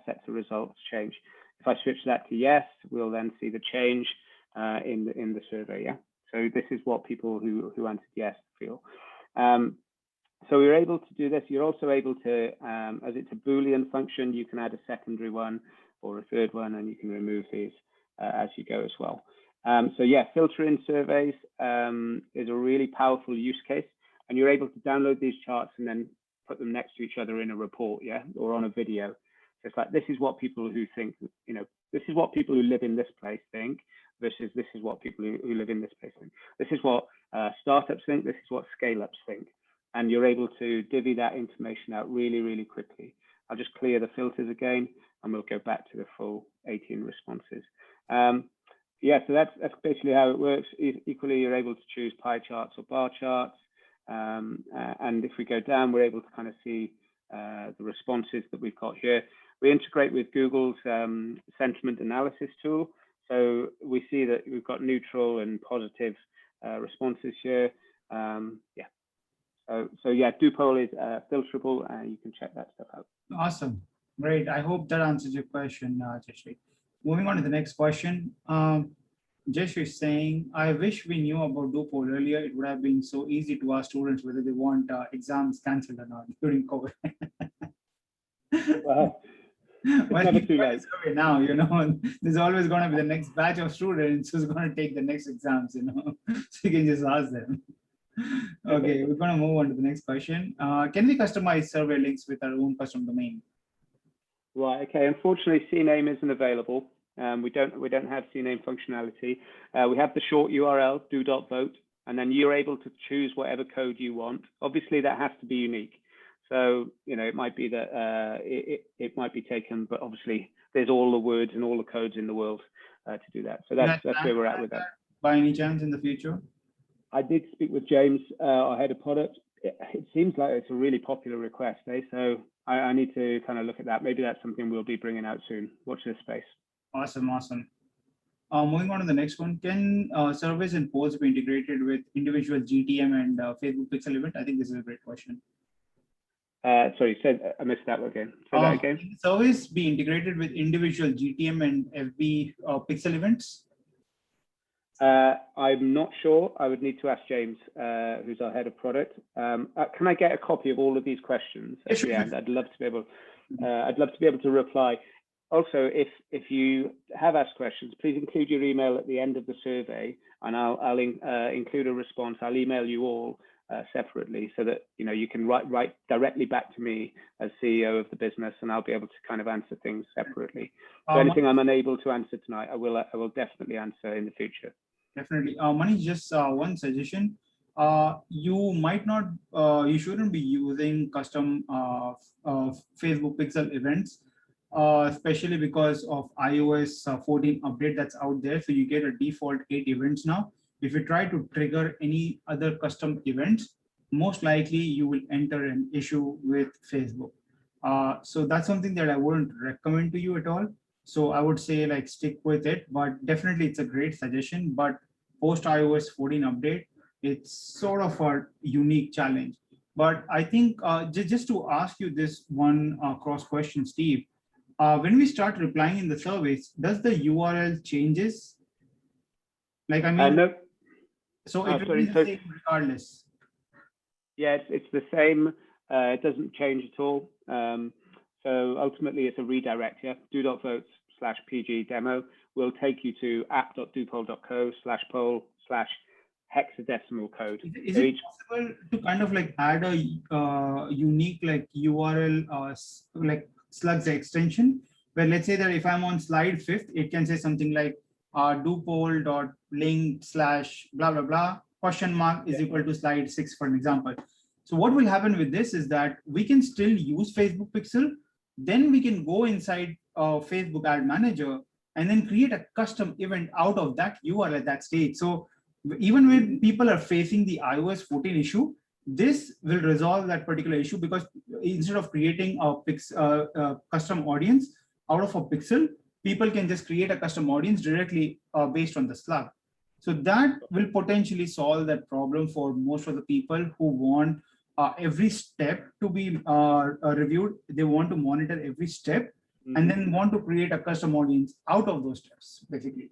sets of results change. If I switch that to yes, we'll then see the change in the survey. Yeah. So this is what people who answered yes feel. So we're able to do this. You're also able to, as it's a Boolean function, you can add a secondary one or a third one, and you can remove these as you go as well. So yeah, filtering surveys is a really powerful use case, and you're able to download these charts and then put them next to each other in a report, yeah, or on a video. So it's like, this is what people who think, this is what people who live in this place think, versus this is what people who live in this place think. This is what startups think, this is what scale-ups think. And you're able to divvy that information out really, really quickly. I'll just clear the filters again, and we'll go back to the full 18 responses. Yeah, so that's basically how it works. Equally, you're able to choose pie charts or bar charts. And if we go down, we're able to kind of see the responses that we've got here. We integrate with Google's sentiment analysis tool. So we see that we've got neutral and positive responses here. Yeah. So yeah, DooPoll is filterable, and you can check that stuff out. Awesome. Great. I hope that answers your question, Jeshri. Moving on to the next question. Jeshri is saying, I wish we knew about DooPoll earlier. It would have been so easy to ask students whether they want exams cancelled or not during COVID. Wow. Well, never too late. Now, there's always going to be the next batch of students who's going to take the next exams, so you can just ask them. Okay, we're going to move on to the next question. Can we customize survey links with our own custom domain? Right. Okay. Unfortunately, CNAME isn't available. We don't have CNAME functionality. We have the short URL do.vote, and then you're able to choose whatever code you want. Obviously, that has to be unique. So it might be that it might be taken, but obviously there's all the words and all the codes in the world to do that. So that's where we're at with that. By any chance in the future? I did speak with James, our head of product. It seems like it's a really popular request, so I need to kind of look at that. Maybe that's something we'll be bringing out soon. Watch this space. Awesome. Moving on to the next one, can service and posts be integrated with individual GTM and Facebook pixel event? I think this is a great question. Sorry, I missed that again. Say that again. Can service be integrated with individual GTM and FB pixel events? I'm not sure. I would need to ask James, who's our head of product. Can I get a copy of all of these questions at the end? I'd love to be able. I'd love to be able to reply. Also, if you have asked questions, please include your email at the end of the survey, and I'll include a response. I'll email you all separately, so that you can write directly back to me as CEO of the business, and I'll be able to kind of answer things separately. So anything I'm unable to answer tonight, I will definitely answer in the future. Definitely. Manish, just one suggestion. You might not, you shouldn't be using custom Facebook pixel events, especially because of iOS 14 update that's out there. So you get a default 8 events now. If you try to trigger any other custom events, most likely you will enter an issue with Facebook. So that's something that I wouldn't recommend to you at all. So I would say like stick with it, but definitely it's a great suggestion. But post iOS 14 update, it's sort of a unique challenge. But I think just to ask you this one cross question, Steve, when we start replying in the surveys, does the URL changes? Like, I mean, no. So it will be the same regardless. Yeah, it's the same. It doesn't change at all. So ultimately, it's a redirect. Yeah, do.votes/PG demo will take you to app.doopol.co/poll/hexadecimal code. Is it possible to kind of like add a unique like URL like slugs extension, where let's say that if I'm on slide 5th, it can say something like DooPoll.link/blah blah blah ? Is equal to slide 6, for an example. So what will happen with this is that we can still use Facebook Pixel, then we can go inside Facebook Ad Manager and then create a custom event out of that URL at that stage. So even when people are facing the iOS 14 issue, this will resolve that particular issue, because instead of creating a custom audience out of a pixel, people can just create a custom audience directly based on the slug. So that will potentially solve that problem for most of the people who want every step to be reviewed. They want to monitor every step and then want to create a custom audience out of those steps, basically.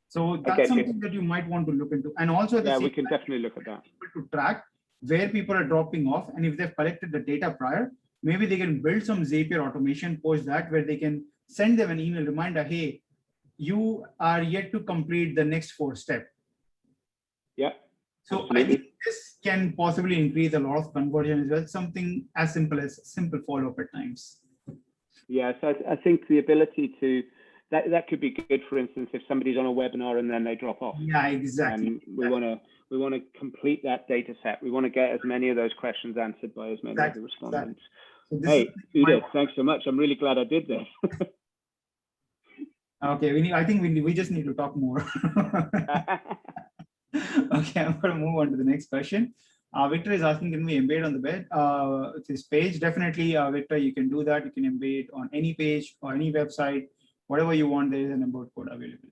So that's something that you might want to look into. And also, we can definitely look at that. To track where people are dropping off, and if they've collected the data prior, maybe they can build some Zapier automation post that, where they can send them an email reminder, hey, you are yet to complete the next 4 steps. Yeah. So absolutely. I think this can possibly increase a lot of conversion as well. Something as simple as simple follow-up at times. Yeah, so I think the ability to that could be good. For instance, if somebody's on a webinar and then they drop off. Yeah, exactly. We want to complete that data set. We want to get as many of those questions answered by as many of the respondents. So hey, Udit, thanks so much. I'm really glad I did this. Okay, I think we just need to talk more. Okay, I'm going to move on to the next question. Victor is asking, can we embed on the bed? This page, definitely, Victor, you can do that. You can embed on any page or any website, whatever you want. There is an embed code available.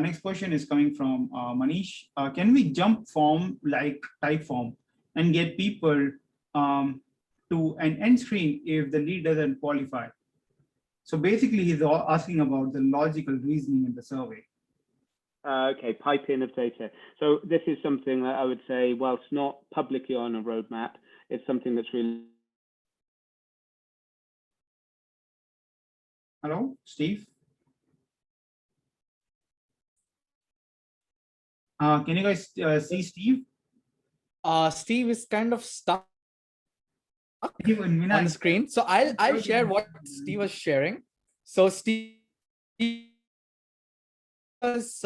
Next question is coming from Manish. Can we jump form like Typeform and get people to an end screen if the lead doesn't qualify? So basically, he's asking about the logical reasoning in the survey. Okay, pipe in of data. So this is something that I would say, whilst not publicly on a roadmap, it's something that's really. Hello, Steve. Can you guys see Steve? Steve is kind of stuck on the screen. So I'll share what Steve was sharing. So Steve was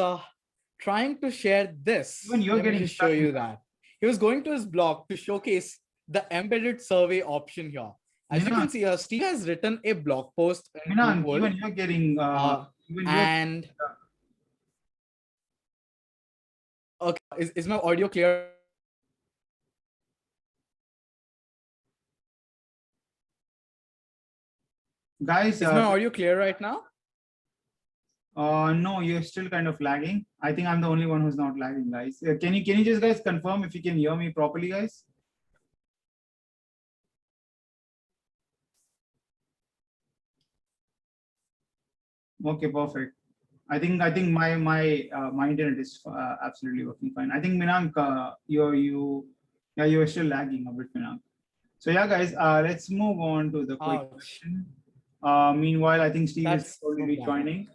trying to share this. Even you're getting to show you that. He was going to his blog to showcase the embedded survey option here. As you can see here, Steve has written a blog post. Even you're getting okay, is my audio clear? Guys, is my audio clear right now? No, you're still kind of lagging. I think I'm the only one who's not lagging, guys. Can you just guys confirm if you can hear me properly, guys? Okay, perfect. I think my internet is absolutely working fine. I think Minank, you're still lagging a bit, Minank. So yeah, guys, let's move on to the quick Ouch. question. Meanwhile, I think Steve is That's slowly so bad. rejoining.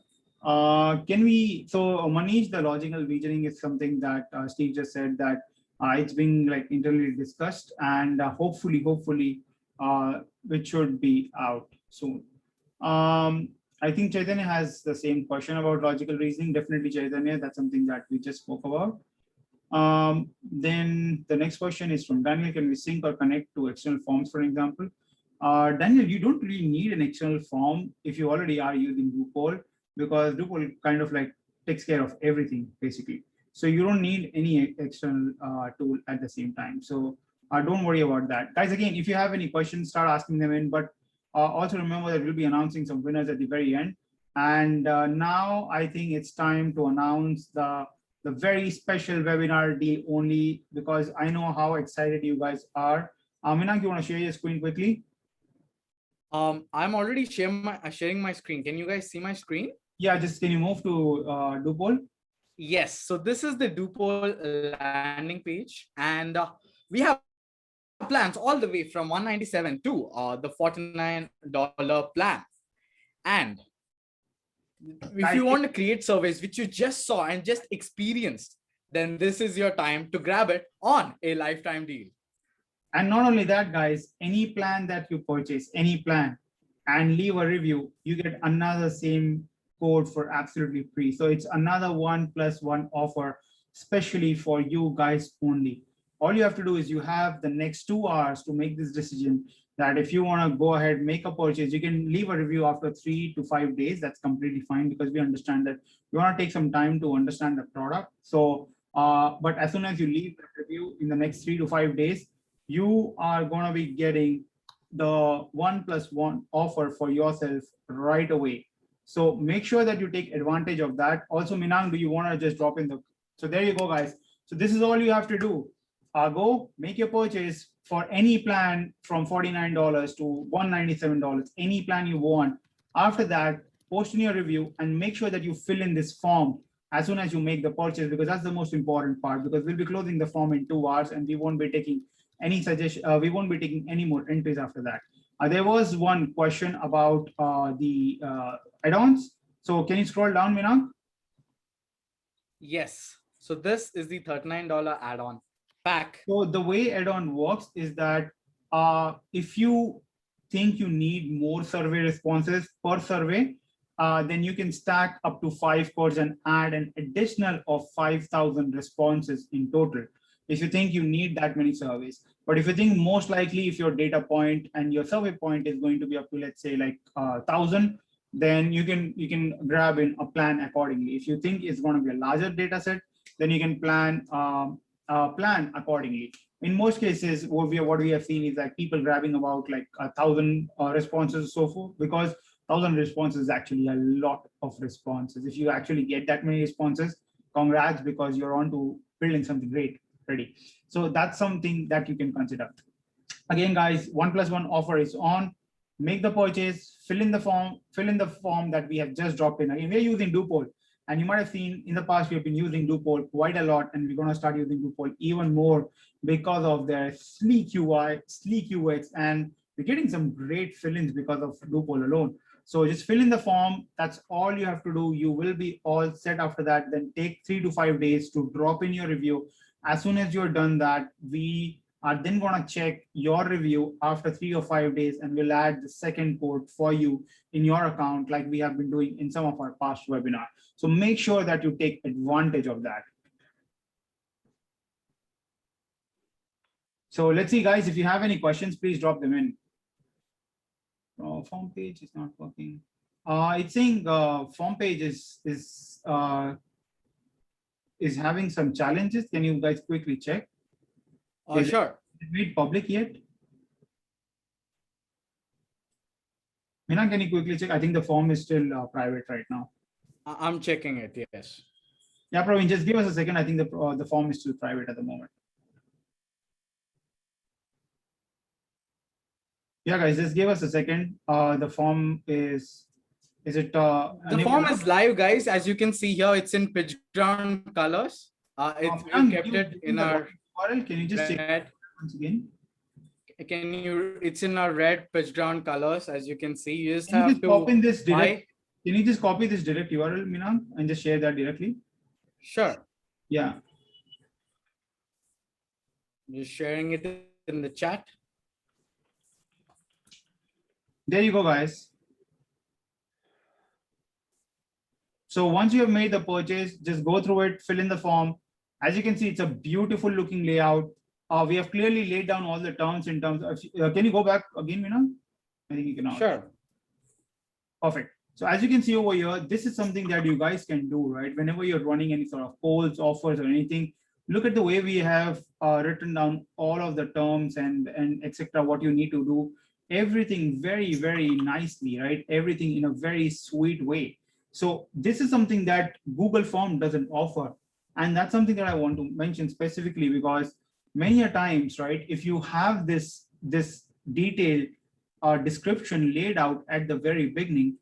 Manish, the logical reasoning is something that Steve just said that it's being like internally discussed, and hopefully, it should be out soon. Um, I think Chaitanya has the same question about logical reasoning. Definitely, Chaitanya, that's something that we just spoke about. Then the next question is from Daniel. Can we sync or connect to external forms, for example? Daniel, you don't really need an external form if you already are using DooPoll, because DooPoll kind of like takes care of everything basically. So you don't need any external tool at the same time. So don't worry about that. Guys, again, if you have any questions, start asking them in, but also remember that we'll be announcing some winners at the very end. And now I think it's time to announce the very special webinar deal only, because I know how excited you guys are. Minank, you want to share your screen quickly? I'm already sharing my screen. Can you guys see my screen? Yeah, just can you move to DooPoll? Yes. So this is the DooPoll landing page, and we have plans all the way from $197 to the $49 plan. And if you want to create surveys which you just saw and just experienced, then this is your time to grab it on a lifetime deal. And not only that, guys, any plan that you purchase, any plan, and leave a review, you get another same code for absolutely free. So it's another 1+1 offer, especially for you guys only. All you have to do is you have the next 2 hours to make this decision, that if you want to go ahead, make a purchase, you can leave a review after 3 to 5 days. That's completely fine, because we understand that you want to take some time to understand the product. So, but as soon as you leave the review in the next 3 to 5 days, you are going to be getting the 1+1 offer for yourself right away. So make sure that you take advantage of that. Also, Minang, do you want to just drop in the, so there you go, guys. So this is all you have to do. Go make your purchase for any plan from $49 to $197, any plan you want. After that, post in your review and make sure that you fill in this form as soon as you make the purchase, because that's the most important part, because we'll be closing the form in 2 hours and we won't be taking any suggestion. We won't be taking any more entries after that. There was one question about the add-ons. So can you scroll down, Minang? Yes. So this is the $39 add-on pack. So the way add-on works is that if you think you need more survey responses per survey, then you can stack up to 5 codes and add an additional of 5,000 responses in total, if you think you need that many surveys. But if you think most likely if your data point and your survey point is going to be up to, let's say, like 1,000, then you can grab in a plan accordingly. If you think it's going to be a larger data set, then you can plan accordingly. In most cases, what we have seen is that people grabbing about like 1,000 responses or so forth, because 1,000 responses is actually a lot of responses. If you actually get that many responses, congrats, because you're on to building something great ready. So that's something that you can consider. Again, guys, 1+1 offer is on. Make the purchase, fill in the form that we have just dropped in. Again, we're using DooPoll, and you might have seen in the past we've been using DooPoll quite a lot, and we're going to start using DooPoll even more because of their sleek UI, sleek UX, and we're getting some great fill-ins because of DooPoll alone. So just fill in the form. That's all you have to do. You will be all set after that. Then take 3 to 5 days to drop in your review. As soon as you're done that, we are then going to check your review after 3 or 5 days, and we'll add the second code for you in your account, like we have been doing in some of our past webinars. So make sure that you take advantage of that. So let's see, guys, if you have any questions, please drop them in. Form page is not working. It's saying form page is having some challenges. Can you guys quickly check? Sure. Is it made public yet? Meena, can you quickly check? I think the form is still private right now. I'm checking it. Yes. Yeah, Praveen, just give us a second. I think the form is still private at the moment. Yeah, guys, just give us a second. The form is it? The form is live, guys. As you can see here, it's in PitchGround colors. We kept it in our URL. Can you just check red. once again? It's in our red PitchGround colors, as you can see. You just Can you have just to copy this direct? buy. Can you just copy this direct URL, Minang, and just share that directly? Sure. Yeah. Just sharing it in the chat. There you go, guys. So once you have made the purchase, just go through it, fill in the form. As you can see, it's a beautiful looking layout. We have clearly laid down all the terms in terms of, can you go back again, Minang? I think you can. Sure. Perfect. So as you can see over here, this is something that you guys can do, right? Whenever you're running any sort of polls, offers, or anything, look at the way we have written down all of the terms and etc. What you need to do, everything very, very nicely, right? Everything in a very sweet way. So this is something that Google Form doesn't offer. And that's something that I want to mention specifically because many a times, right, if you have this detailed description laid out at the very beginning,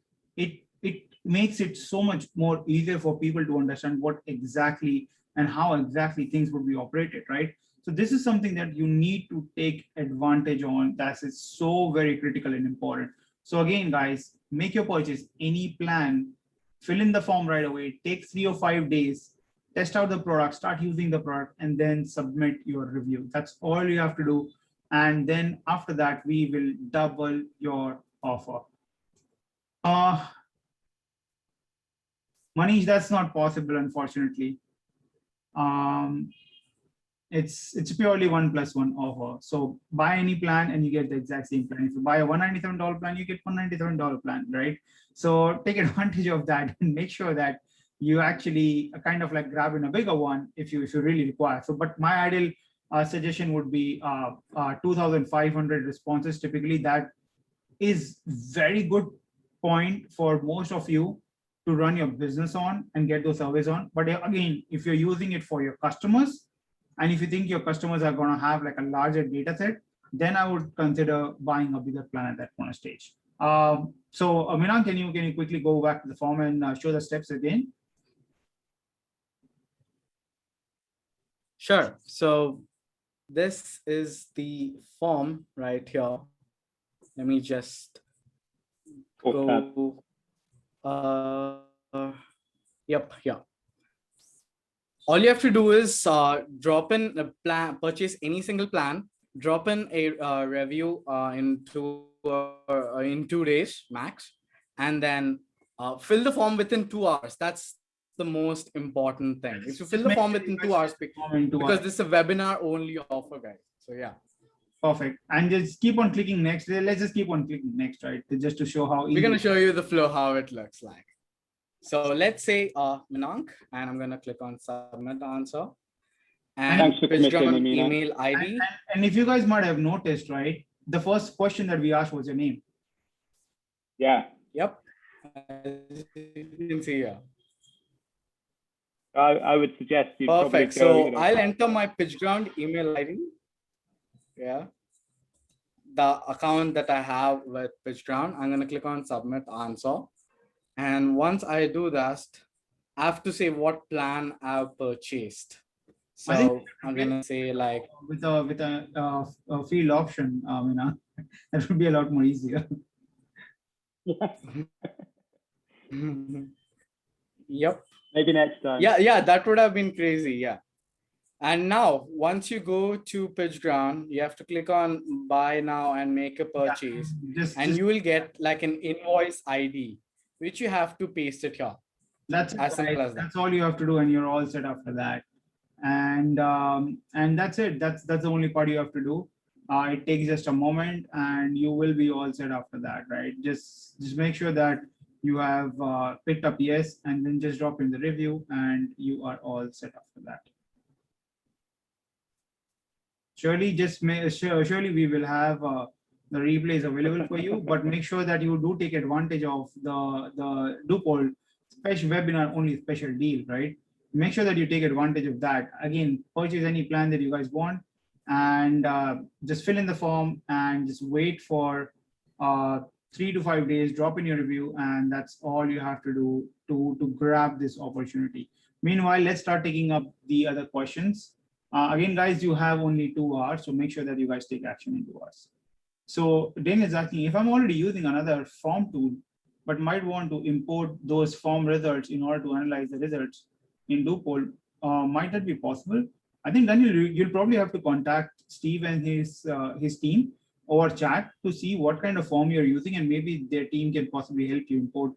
it makes it so much more easier for people to understand what exactly and how exactly things would be operated, right? So this is something that you need to take advantage on. That is so very critical and important. So again, guys, make your purchase, any plan, fill in the form right away. It takes 3 or 5 days. Test out the product, start using the product, and then submit your review. That's all you have to do. And then after that, we will double your offer. Manish, that's not possible, unfortunately. It's purely 1+1 offer. So buy any plan and you get the exact same plan. If you buy a $197 plan, you get $197 plan, right? So take advantage of that and make sure that you actually kind of like grab in a bigger one if you really require. So, but my ideal suggestion would be 2,500 responses. Typically, that is very good point for most of you to run your business on and get those surveys on. But again, if you're using it for your customers, and if you think your customers are going to have like a larger data set, then I would consider buying a bigger plan at that point of stage. So Minang, can you quickly go back to the form and show the steps again? Sure. So this is the form right here. Let me just go. Yep. Yeah. All you have to do is drop in a plan, purchase any single plan, drop in a review in 2 days max, and then fill the form within 2 hours. That's the most important thing. If you fill the form within 2 hours, because this is a webinar only offer, guys. So yeah. Perfect. And just keep on clicking next. Let's just keep on clicking next, right? Just to show how easy. We're going to show you the flow, how it looks like. So let's say Minank, and I'm going to click on submit answer. And thanks for committing, email ID. And if you guys might have noticed, right, the first question that we asked was your name. Yeah. Yep. As you can see here. I would suggest you. Perfect. So I'll enter my PitchGround email ID. Yeah. The account that I have with PitchGround. I'm going to click on submit answer. And once I do that, I have to say what plan I've purchased. So I'm going to say like with a field option, that would be a lot more easier. Yep. Maybe next time. Yeah, that would have been crazy. Yeah. And now, once you go to PitchGround, you have to click on buy now and make a purchase. And you will get like an invoice ID, which you have to paste it here. That's as simple as that. That's all you have to do, and you're all set after that. And that's it. That's the only part you have to do. It takes just a moment, and you will be all set after that, right? Just make sure that you have picked up yes, and then just drop in the review, and you are all set after that. Surely, surely we will have the replays available for you, but make sure that you do take advantage of the DooPoll special webinar only special deal, right? Make sure that you take advantage of that. Again, purchase any plan that you guys want, and just fill in the form and just wait for 3 to 5 days, drop in your review, and that's all you have to do to grab this opportunity. Meanwhile, let's start taking up the other questions. Again, guys, you have only 2 hours, so make sure that you guys take action in 2 hours. So Daniel is asking, if I'm already using another form tool, but might want to import those form results in order to analyze the results in DooPoll, might that be possible? I think Daniel, you'll probably have to contact Steve and his team over chat to see what kind of form you're using, and maybe their team can possibly help you import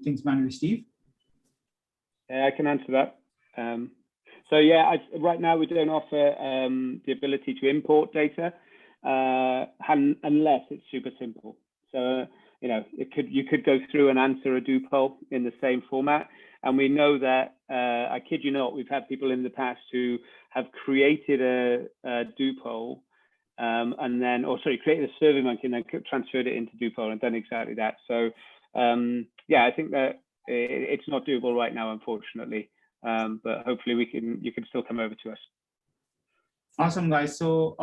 things manually. Steve? Yeah, I can answer that. So yeah, right now we don't offer the ability to import data unless it's super simple. So you could go through and answer a DooPoll in the same format, and we know that I kid you not, we've had people in the past who have created a DooPoll and then, created a SurveyMonkey and then transferred it into DooPoll and done exactly that. So yeah, I think that it's not doable right now, unfortunately. But hopefully you can still come over to us. Awesome, guys. So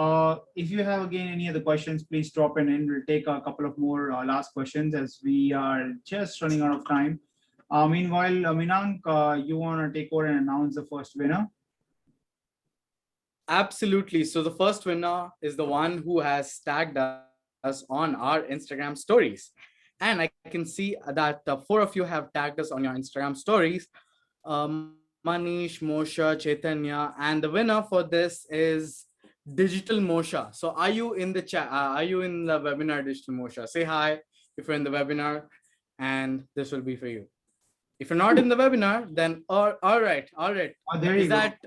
if you have again any other questions, please drop in and we'll take a couple of more last questions as we are just running out of time. Meanwhile, Minank, you want to take over and announce the first winner? Absolutely. So the first winner is the one who has tagged us on our Instagram stories. And I can see that 4 of you have tagged us on your Instagram stories. Manish, Moshe, Chaitanya, and the winner for this is Digital Moshe. So are you in the chat? Are you in the webinar, Digital Moshe? Say hi if you're in the webinar, and this will be for you. If you're not in the webinar, then all right. Oh, there you is go. that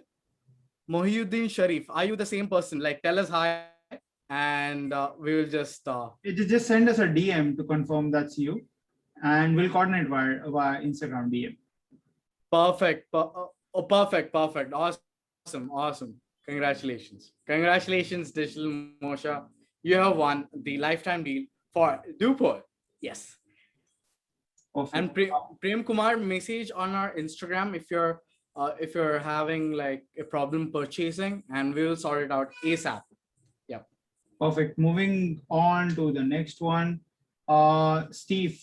Mohiuddin Sharif? Are you the same person? Like, tell us hi, and we will just just send us a DM to confirm that's you, and we'll coordinate via Instagram DM. Perfect. Perfect. Awesome. Congratulations, Digital Moshe. You have won the lifetime deal for DooPoll. Yes. Perfect. And Prem Kumar, message on our Instagram if you're having like a problem purchasing, and we will sort it out ASAP. Yeah. Perfect. Moving on to the next one. Steve,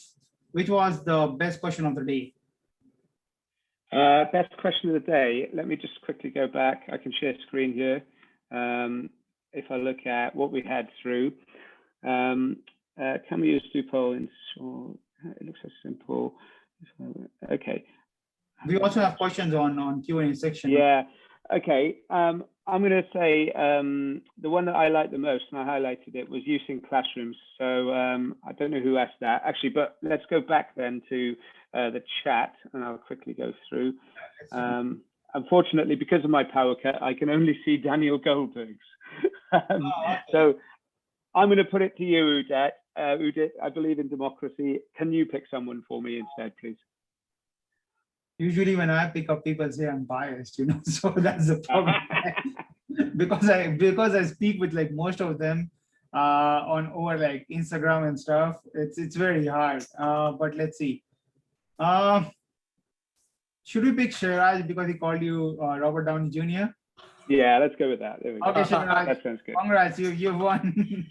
which was the best question of the day? Best question of the day. Let me just quickly go back. I can share screen here. If I look at what we had through, can we use DooPoll in short? It looks so simple. Okay. We also have questions on Q&A section. Yeah. Okay. I'm going to say the one that I liked the most, and I highlighted it, was using classrooms. So I don't know who asked that actually, but let's go back then to the chat, and I'll quickly go through. Unfortunately, because of my power cut, I can only see Daniel Goldberg's. Okay. So I'm going to put it to you, Udit. Udit, I believe in democracy. Can you pick someone for me instead, please? Usually when I pick up, people say I'm biased, so that's the problem. because I speak with like most of them over like Instagram and stuff. It's very hard. But let's see. Should we pick Sharaj because he called you Robert Downey Jr.? Yeah, let's go with that. There we go. Okay, Sharaj, that sounds good. Congrats, you've won.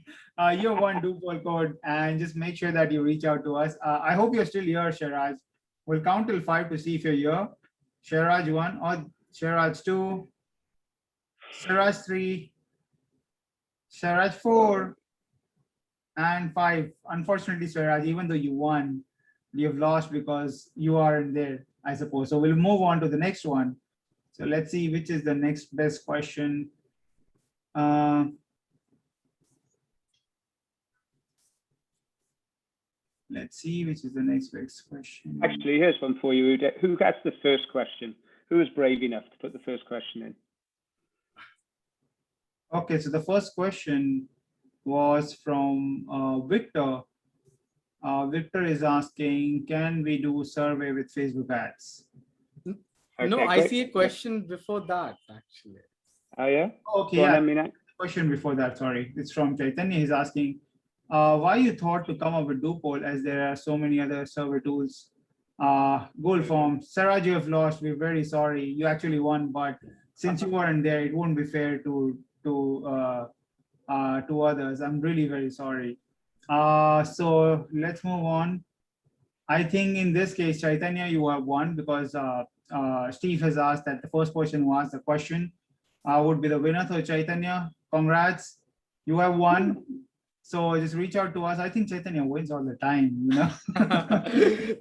You've won DooPoll code, and just make sure that you reach out to us. I hope you're still here, Sharaj. We'll count till 5 to see if you're here. Sharaj 1, or Sharaj 2, Sharaj 3, Sharaj 4, and 5. Unfortunately, Sharaj, even though you won, you've lost because you aren't there, I suppose. So we'll move on to the next one. So let's see which is the next best question. Let's see which is the next best question. Actually, here's one for you, Udit. Who gets the first question? Who was brave enough to put the first question in? Okay, so the first question was from Victor. Victor is asking, can we do survey with Facebook ads? Okay, no, I see a question before that, actually. Oh, yeah? Okay, yeah. Question before that, sorry. It's from Chaitanya. He's asking, why you thought to come up with DooPoll as there are so many other survey tools Gold form. Saraj, you have lost. We're very sorry. You actually won, but since you weren't there, it won't be fair to others. I'm really very sorry. So let's move on. I think in this case, Chaitanya, you have won because Steve has asked that the first person who asked the question would be the winner. So Chaitanya, congrats, you have won. So just reach out to us. I think Chaitanya wins all the time, you know.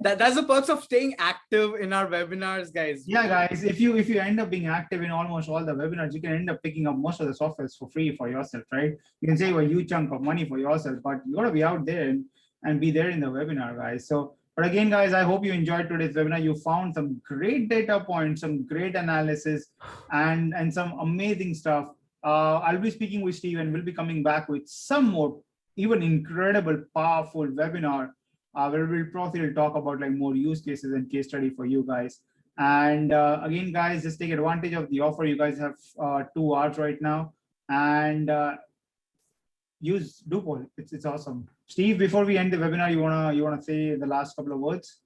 That's the perks of staying active in our webinars, guys. Yeah, guys, if you end up being active in almost all the webinars, you can end up picking up most of the softwares for free for yourself, right? You can save a huge chunk of money for yourself, but you gotta be out there and be there in the webinar, guys. So, but again, guys, I hope you enjoyed today's webinar. You found some great data points, some great analysis, and some amazing stuff. I'll be speaking with Steve, and we'll be coming back with some more even incredible, powerful webinar where we'll probably talk about like more use cases and case study for you guys. And again, guys, just take advantage of the offer. You guys have 2 hours right now, and use DooPoll. It's awesome. Steve, before we end the webinar, you wanna say the last couple of words?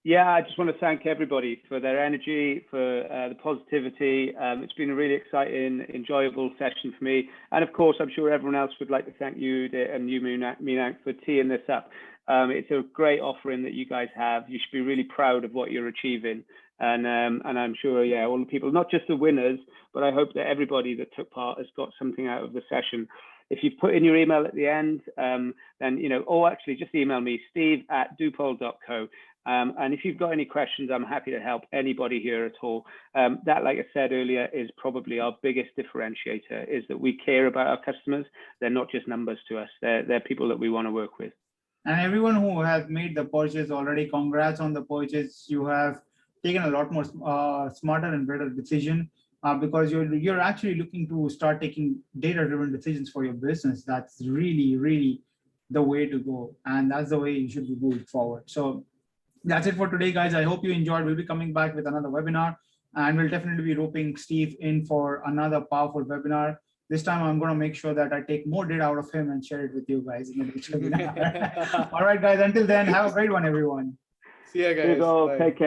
Yeah, I just want to thank everybody for their energy, for the positivity. It's been a really exciting, enjoyable session for me. And of course, I'm sure everyone else would like to thank you and you, Meenak, for teeing this up. It's a great offering that you guys have. You should be really proud of what you're achieving. And I'm sure, yeah, all the people, not just the winners, but I hope that everybody that took part has got something out of the session. If you put in your email at the end, then, you know, or actually just email me, steve@doopoll.co. And if you've got any questions, I'm happy to help anybody here at all. That, like I said earlier, is probably our biggest differentiator, is that we care about our customers. They're not just numbers to us. They're people that we want to work with. And everyone who has made the purchase already, congrats on the purchase. You have taken a lot more smarter and better decision because you're actually looking to start taking data-driven decisions for your business. That's really, really the way to go. And that's the way you should be moving forward. So that's it for today, guys. I hope you enjoyed. We'll be coming back with another webinar, and we'll definitely be roping Steve in for another powerful webinar. This time, I'm going to make sure that I take more data out of him and share it with you guys in the next webinar. All right, guys. Until then, have a great one, everyone. See you guys. Take care.